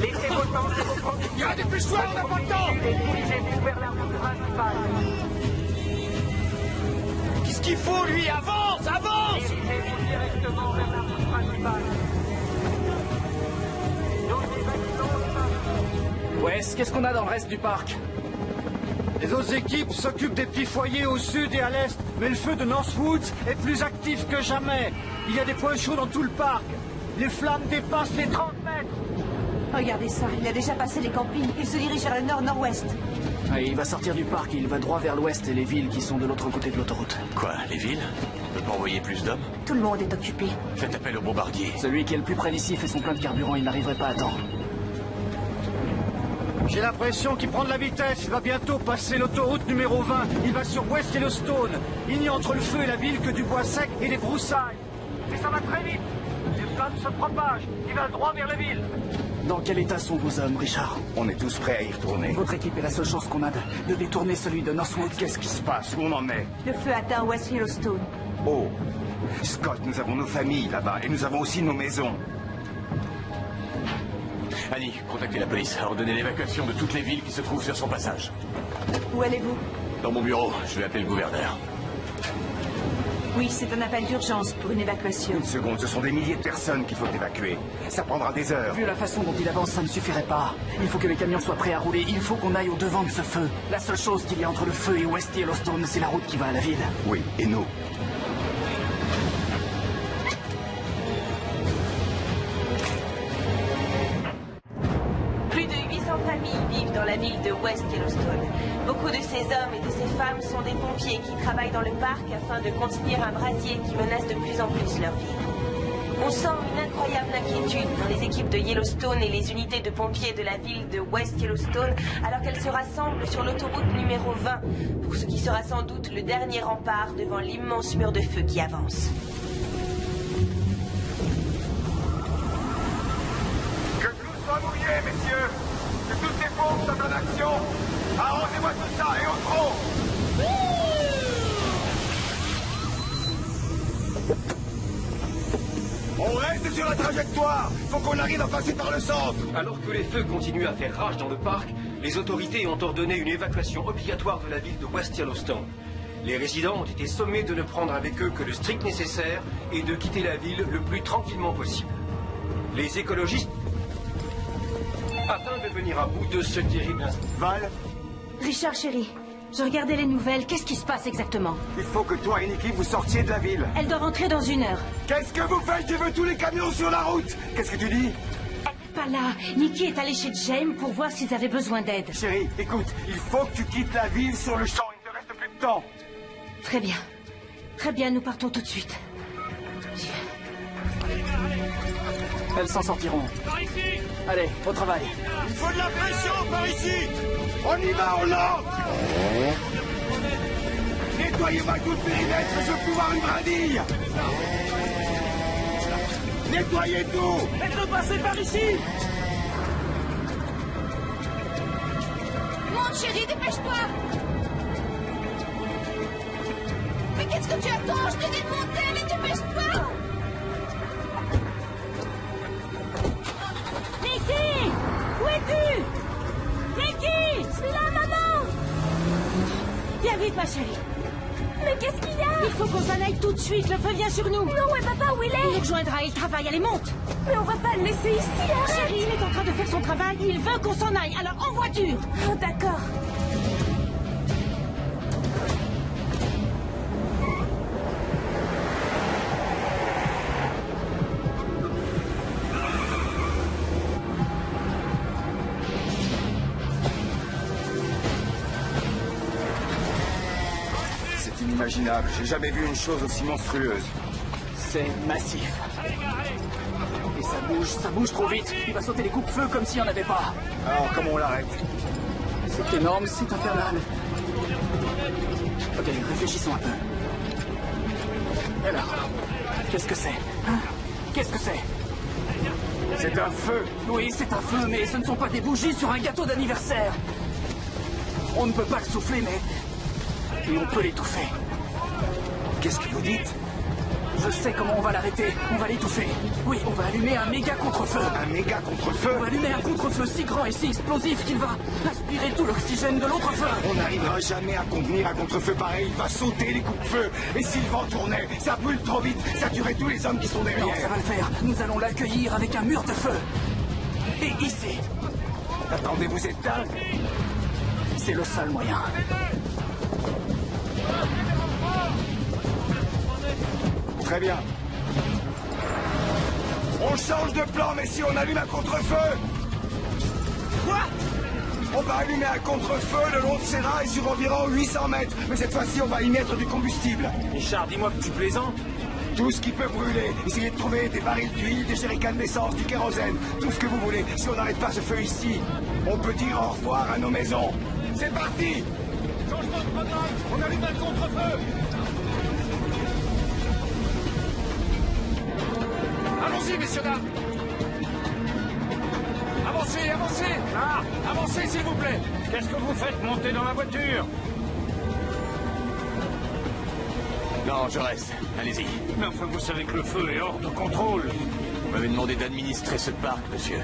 Laissez vos tentes et vos provisions. Dépêche-toi, on n'a pas le temps. Et dirigez-vous vers la route principale. Qu'est-ce qu'il faut, lui? Avance! Avance! Dirigez-vous directement vers la route principale. Wes, qu'est-ce qu'on a dans le reste du parc? Les autres équipes s'occupent des petits foyers au sud et à l'est, mais le feu de Northwoods est plus actif que jamais. Il y a des points chauds dans tout le parc. Les flammes dépassent les 30 mètres. Regardez ça, il a déjà passé les campings. Il se dirige vers le nord-nord-ouest. Il va sortir du parc et il va droit vers l'ouest et les villes qui sont de l'autre côté de l'autoroute. Quoi, les villes? On peut pas envoyer plus d'hommes? Tout le monde est occupé. Faites appel aux bombardiers. Celui qui est le plus près d'ici fait son plein de carburant, il n'arriverait pas à temps. J'ai l'impression qu'il prend de la vitesse. Il va bientôt passer l'autoroute numéro 20. Il va sur West Yellowstone. Il n'y a entre le feu et la ville que du bois sec et des broussailles. Mais ça va très vite. Les flammes se propagent. Il va droit vers la ville. Dans quel état sont vos hommes, Richard? On est tous prêts à y retourner. Votre équipe est la seule chance qu'on a de détourner celui de Northwood. Qu'est-ce qui se passe? Où on en est? Le feu atteint West Yellowstone. Oh, Scott, nous avons nos familles là-bas et nous avons aussi nos maisons. Annie, contactez la police. Ordonnez l'évacuation de toutes les villes qui se trouvent sur son passage. Où allez-vous? Dans mon bureau, je vais appeler le gouverneur. Oui, c'est un appel d'urgence pour une évacuation. Une seconde, ce sont des milliers de personnes qu'il faut évacuer. Ça prendra des heures. Vu la façon dont il avance, ça ne suffirait pas. Il faut que les camions soient prêts à rouler. Il faut qu'on aille au devant de ce feu. La seule chose qu'il y a entre le feu et West Yellowstone, c'est la route qui va à la ville. Oui, et nous? Plus de 800 familles vivent dans la ville de West Yellowstone. Beaucoup de ces hommes et de ces femmes sont des pompiers qui travaillent dans le parc afin de contenir un brasier qui menace de plus en plus leur vie. On sent une incroyable inquiétude dans les équipes de Yellowstone et les unités de pompiers de la ville de West Yellowstone alors qu'elles se rassemblent sur l'autoroute numéro 20 pour ce qui sera sans doute le dernier rempart devant l'immense mur de feu qui avance. Que tout soit mouillé, messieurs. Que toutes les pompes soient en action. Arrangez-moi tout ça et au trot. On reste sur la trajectoire. Faut qu'on arrive à passer par le centre. Alors que les feux continuent à faire rage dans le parc, les autorités ont ordonné une évacuation obligatoire de la ville de West Yellowstone. Les résidents ont été sommés de ne prendre avec eux que le strict nécessaire et de quitter la ville le plus tranquillement possible. Les écologistes afin de venir à bout de ce terrible incident. Val? Richard, chérie, je regardais les nouvelles. Qu'est-ce qui se passe exactement? Il faut que toi et Nikki vous sortiez de la ville. Elle doit rentrer dans 1 heure. Qu'est-ce que vous faites? Je veux tous les camions sur la route. Qu'est-ce que tu dis? Pas là. Nikki est allée chez James pour voir s'ils avaient besoin d'aide. Chérie, écoute, il faut que tu quittes la ville sur le champ. Il ne te reste plus de temps. Très bien. Très bien, nous partons tout de suite. J'y vais. Elles s'en sortiront. Allez, au travail. Il faut de la pression par ici. On y va, on entre. Nettoyez-moi tout le périmètre, je veux pouvoir une brindille. Nettoyez tout. Faites-le passer par ici. Monte, chérie, dépêche-toi. Mais qu'est-ce que tu attends? Je te dis de monter, mais dépêche-toi. Nikki! Où es-tu? Nikki! C'est là, maman! Viens vite, ma chérie. Mais qu'est-ce qu'il y a? Il faut qu'on s'en aille tout de suite. Le feu vient sur nous. Non, ouais, papa, où il est? Il nous rejoindra. Il travaille. Allez, monte. Mais on va pas le laisser ici, arrête. Chérie, il est en train de faire son travail. Il veut qu'on s'en aille. Alors, en voiture. Oh, d'accord. Inimaginable. J'ai jamais vu une chose aussi monstrueuse. C'est massif. Et ça bouge trop vite. Il va sauter les coupe-feu comme s'il n'y en avait pas. Alors, comment on l'arrête? C'est énorme, c'est infernal. Ok, réfléchissons un peu. Et alors, qu'est-ce que c'est? Hein? Qu'est-ce que c'est? C'est un feu. Oui, c'est un feu, mais ce ne sont pas des bougies sur un gâteau d'anniversaire. On ne peut pas le souffler, mais on peut l'étouffer. Qu'est-ce que vous dites? Je sais comment on va l'arrêter. On va l'étouffer. Oui, on va allumer un méga contre-feu. Un méga contre-feu? On va allumer un contre-feu si grand et si explosif qu'il va aspirer tout l'oxygène de l'autre feu. On n'arrivera jamais à contenir un contre-feu pareil. Il va sauter les coupe-feu. Et si le vent tournait, ça brûle trop vite. Ça tuerait tous les hommes qui sont derrière. Non, ça va le faire. Nous allons l'accueillir avec un mur de feu. Et ici. Attendez, vous êtes dingue. C'est le seul moyen. Très bien. On change de plan, messieurs, on allume un contre-feu. Quoi? On va allumer un contre-feu le long de ces rails sur environ 800 mètres. Mais cette fois-ci, on va y mettre du combustible. Richard, dis-moi que tu plaisantes. Tout ce qui peut brûler. Essayez de trouver des barils d'huile, des jerrycans d'essence, du kérosène, tout ce que vous voulez. Si on n'arrête pas ce feu ici, on peut dire au revoir à nos maisons. C'est parti! Changement de programme. On allume un contre-feu. Allons-y, messieurs, dames. Avancez, avancez. Ah, avancez, s'il vous plaît. Qu'est-ce que vous faites? Montez dans la voiture. Non, je reste. Allez-y. Mais enfin, vous savez que le feu est hors de contrôle. Vous m'avez demandé d'administrer ce parc, monsieur.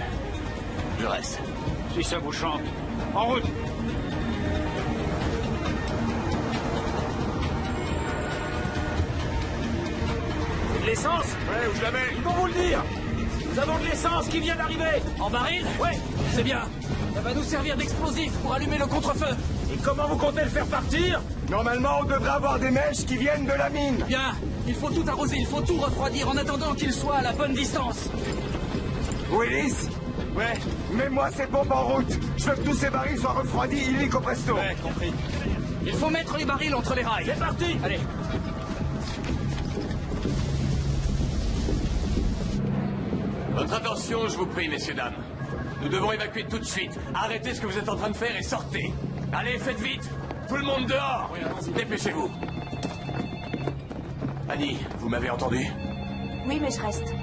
Je reste. Si ça vous chante. En route. l'essence? Ouais, où je la mets? Ils vont vous le dire. Nous avons de l'essence qui vient d'arriver. En baril? Ouais. C'est bien. Ça va nous servir d'explosif pour allumer le contre-feu. Et comment vous comptez le faire partir? Normalement, on devrait avoir des mèches qui viennent de la mine. Bien. Il faut tout arroser, il faut tout refroidir en attendant qu'il soit à la bonne distance. Willis? Ouais. Mets-moi ces pompes en route. Je veux que tous ces barils soient refroidis illico presto. Ouais, compris. Il faut mettre les barils entre les rails. C'est parti. Allez. Votre attention, je vous prie, messieurs, dames. Nous devons évacuer tout de suite. Arrêtez ce que vous êtes en train de faire et sortez. Allez, faites vite. Tout le monde dehors. Dépêchez-vous. Annie, vous m'avez entendu? Oui, mais je reste.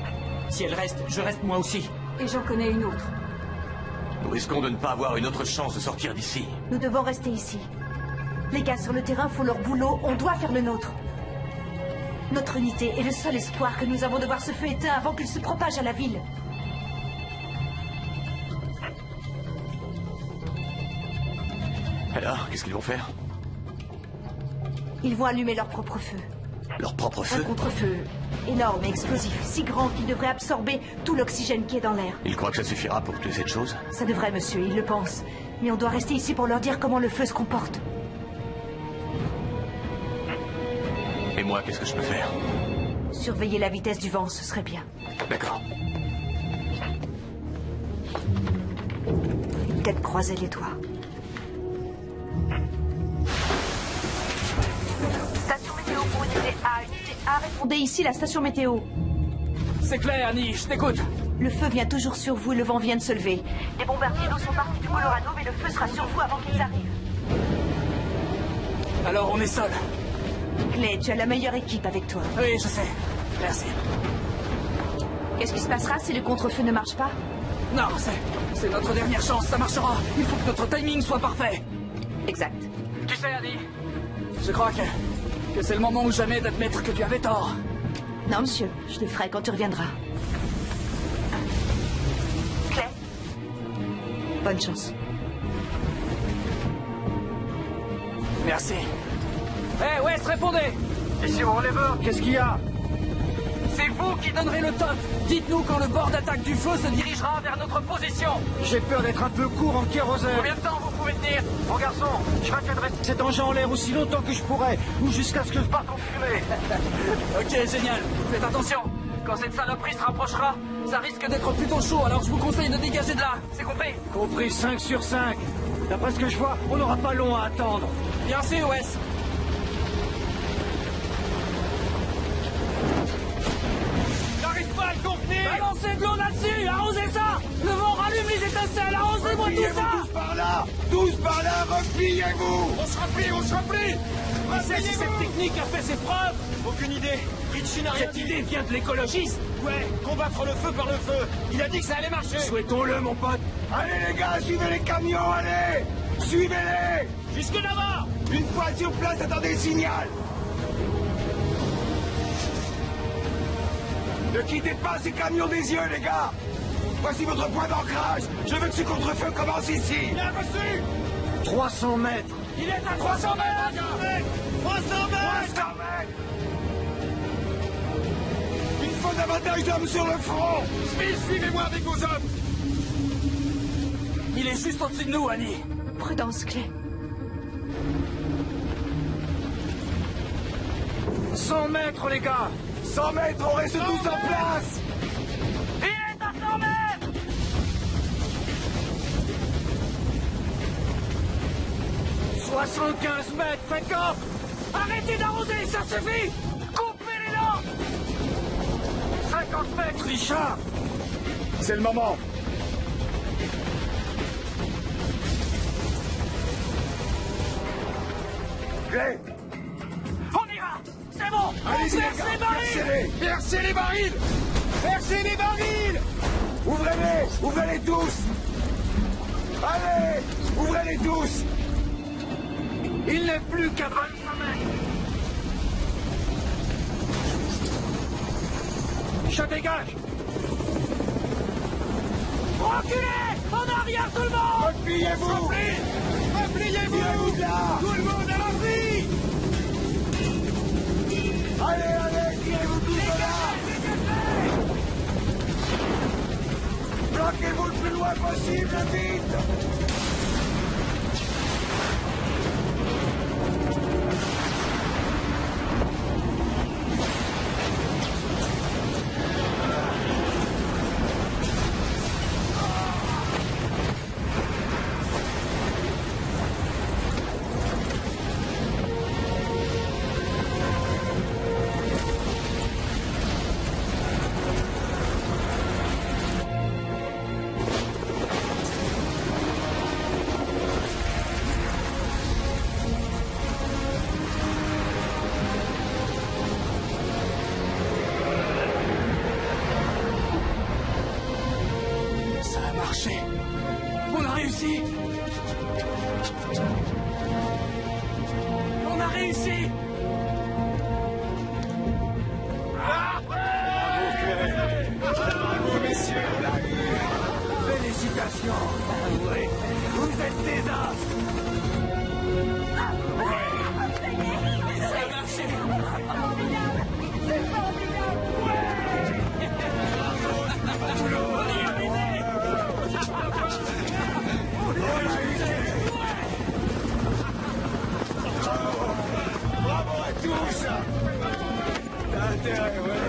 Si elle reste, je reste moi aussi. Et j'en connais une autre. Nous risquons de ne pas avoir une autre chance de sortir d'ici. Nous devons rester ici. Les gars sur le terrain font leur boulot, on doit faire le nôtre. Notre unité est le seul espoir que nous avons de voir ce feu éteint avant qu'il se propage à la ville. Alors, qu'est-ce qu'ils vont faire? Ils vont allumer leur propre feu. Leur propre feu? Un contre-feu énorme et explosif, si grand qu'il devrait absorber tout l'oxygène qui est dans l'air. Ils croient que ça suffira pour tuer cette chose? Ça devrait, monsieur, ils le pensent. Mais on doit rester ici pour leur dire comment le feu se comporte. Et moi, qu'est-ce que je peux faire? Surveiller la vitesse du vent, ce serait bien. D'accord. Peut-être croiser les doigts. Station météo pour unité A. Unité A, répondez ici, la station météo. C'est clair, Annie, je t'écoute. Le feu vient toujours sur vous et le vent vient de se lever. Les bombardiers d'eau sont partis du Colorado, mais le feu sera sur vous avant qu'ils arrivent. Alors on est seuls. Clay, tu as la meilleure équipe avec toi. Oui, je sais. Merci. Qu'est-ce qui se passera si le contre-feu ne marche pas? Non, c'est notre dernière chance, ça marchera. Il faut que notre timing soit parfait. Exact. Tu sais, Annie, je crois que c'est le moment ou jamais d'admettre que tu avais tort. Non, monsieur, je le ferai quand tu reviendras. Clay, bonne chance. Merci. Hé, West, répondez! Ici, Oliver, qu'est-ce qu'il y a? C'est vous qui donnerez le top. Dites-nous quand le bord d'attaque du feu se dirigera vers notre position. J'ai peur d'être un peu court en kérosène. Combien de temps vous pouvez tenir? Mon garçon, je vais de rester cet engin en l'air aussi longtemps que je pourrai, ou jusqu'à ce que je parte en fumée. Ok, génial. Faites attention. Quand cette saloperie se rapprochera, ça risque d'être plutôt chaud, alors je vous conseille de dégager de là. C'est compris? Compris, 5 sur 5. D'après ce que je vois, on n'aura pas long à attendre. Bien sûr, Wes. Balancez de l'eau là-dessus, arrosez ça. Le vent rallume les étincelles, arrosez-moi tout ça. Tous par là. Tous par là, repliez-vous. On se replie, on se replie. Qui sait si cette technique a fait ses preuves? Aucune idée. Richie n'a rien Cette dit. idée vient de l'écologiste. Ouais, combattre le feu par le feu. Il a dit que ça allait marcher. Souhaitons-le, mon pote. Allez les gars, suivez les camions, allez. Suivez-les. Jusque là-bas. Une fois sur place, attendez le signal. Ne quittez pas ces camions des yeux, les gars. Voici votre point d'ancrage. Je veux que ce contre-feu commence ici. Bien reçu. 300 mètres. Il est à 300 mètres. 300 mètres. Il faut davantage d'hommes sur le front. Smith, suivez-moi avec vos hommes. Il est juste au-dessus de nous, Annie. Prudence, Clay. 100 mètres, les gars. 100 mètres, on reste tous en place. Il est à 100 mètres. 75 mètres, faites gaffe. Arrêtez d'arroser, ça suffit. Coupez les lampes. 50 mètres, Richard. C'est le moment. Clay. On y va. C'est bon. Allez-y, les Percez gars, les barils. percez-les. Percez les barils. Percez les barils. Ouvrez-les. Ouvrez-les tous. Allez. Ouvrez-les tous. Il n'est plus qu'à 25 mètres. Je dégage. Reculez. En arrière, tout le monde. Repliez-vous. Repliez-vous. Là. Tout le monde à l'abri. Allez, allez, tirez-vous tous de là. Impossible, vite! On a réussi! On a réussi! Bravo, messieurs, on l'a eu. Félicitations! Oui, vous êtes des as! Ça a marché! C'est formidable! On y est arrivé! Bravo à tous! T'as intérêt, ouais.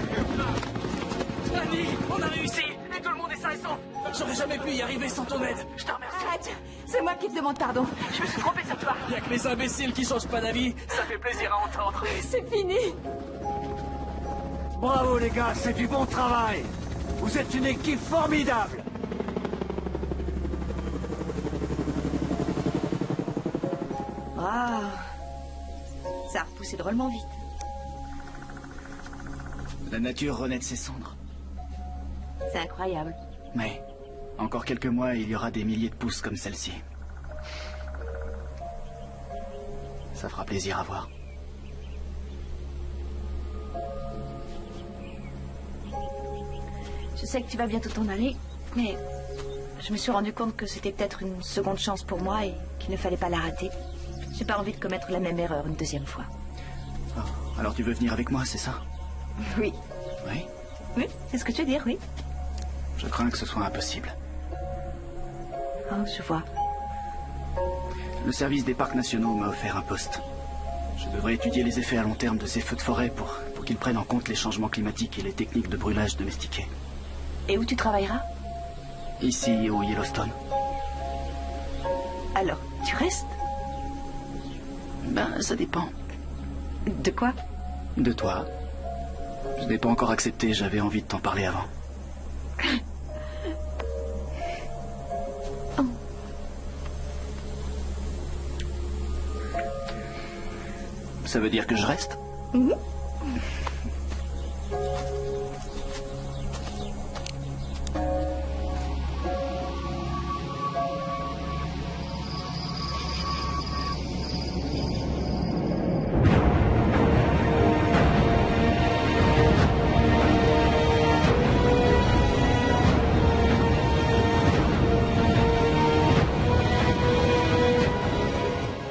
Annie, on a réussi! Et tout le monde est sain et sauf! J'aurais jamais pu y arriver sans ton aide! Je te remercie! Arrête! C'est moi qui te demande pardon. Je me suis trompée sur toi. Y'a que les imbéciles qui changent pas d'avis. Ça fait plaisir à entendre. C'est fini. Bravo les gars, c'est du bon travail. Vous êtes une équipe formidable. Ah, ça a repoussé drôlement vite. La nature renaît de ses cendres. C'est incroyable. Mais, encore quelques mois, il y aura des milliers de pousses comme celle-ci. Ça fera plaisir à voir. Je sais que tu vas bientôt t'en aller, mais je me suis rendu compte que c'était peut-être une seconde chance pour moi et qu'il ne fallait pas la rater. J'ai pas envie de commettre la même erreur une deuxième fois. Oh, alors tu veux venir avec moi, c'est ça? Oui. Oui? Oui, c'est ce que tu veux dire, oui. Je crains que ce soit impossible. Oh, je vois. Le service des parcs nationaux m'a offert un poste. Je devrais étudier les effets à long terme de ces feux de forêt pour qu'ils prennent en compte les changements climatiques et les techniques de brûlage domestiquées. Et où tu travailleras? Ici, au Yellowstone. Alors, tu restes? Ben, ça dépend. De quoi? De toi. Je n'ai pas encore accepté, j'avais envie de t'en parler avant. Oh. Ça veut dire que je reste?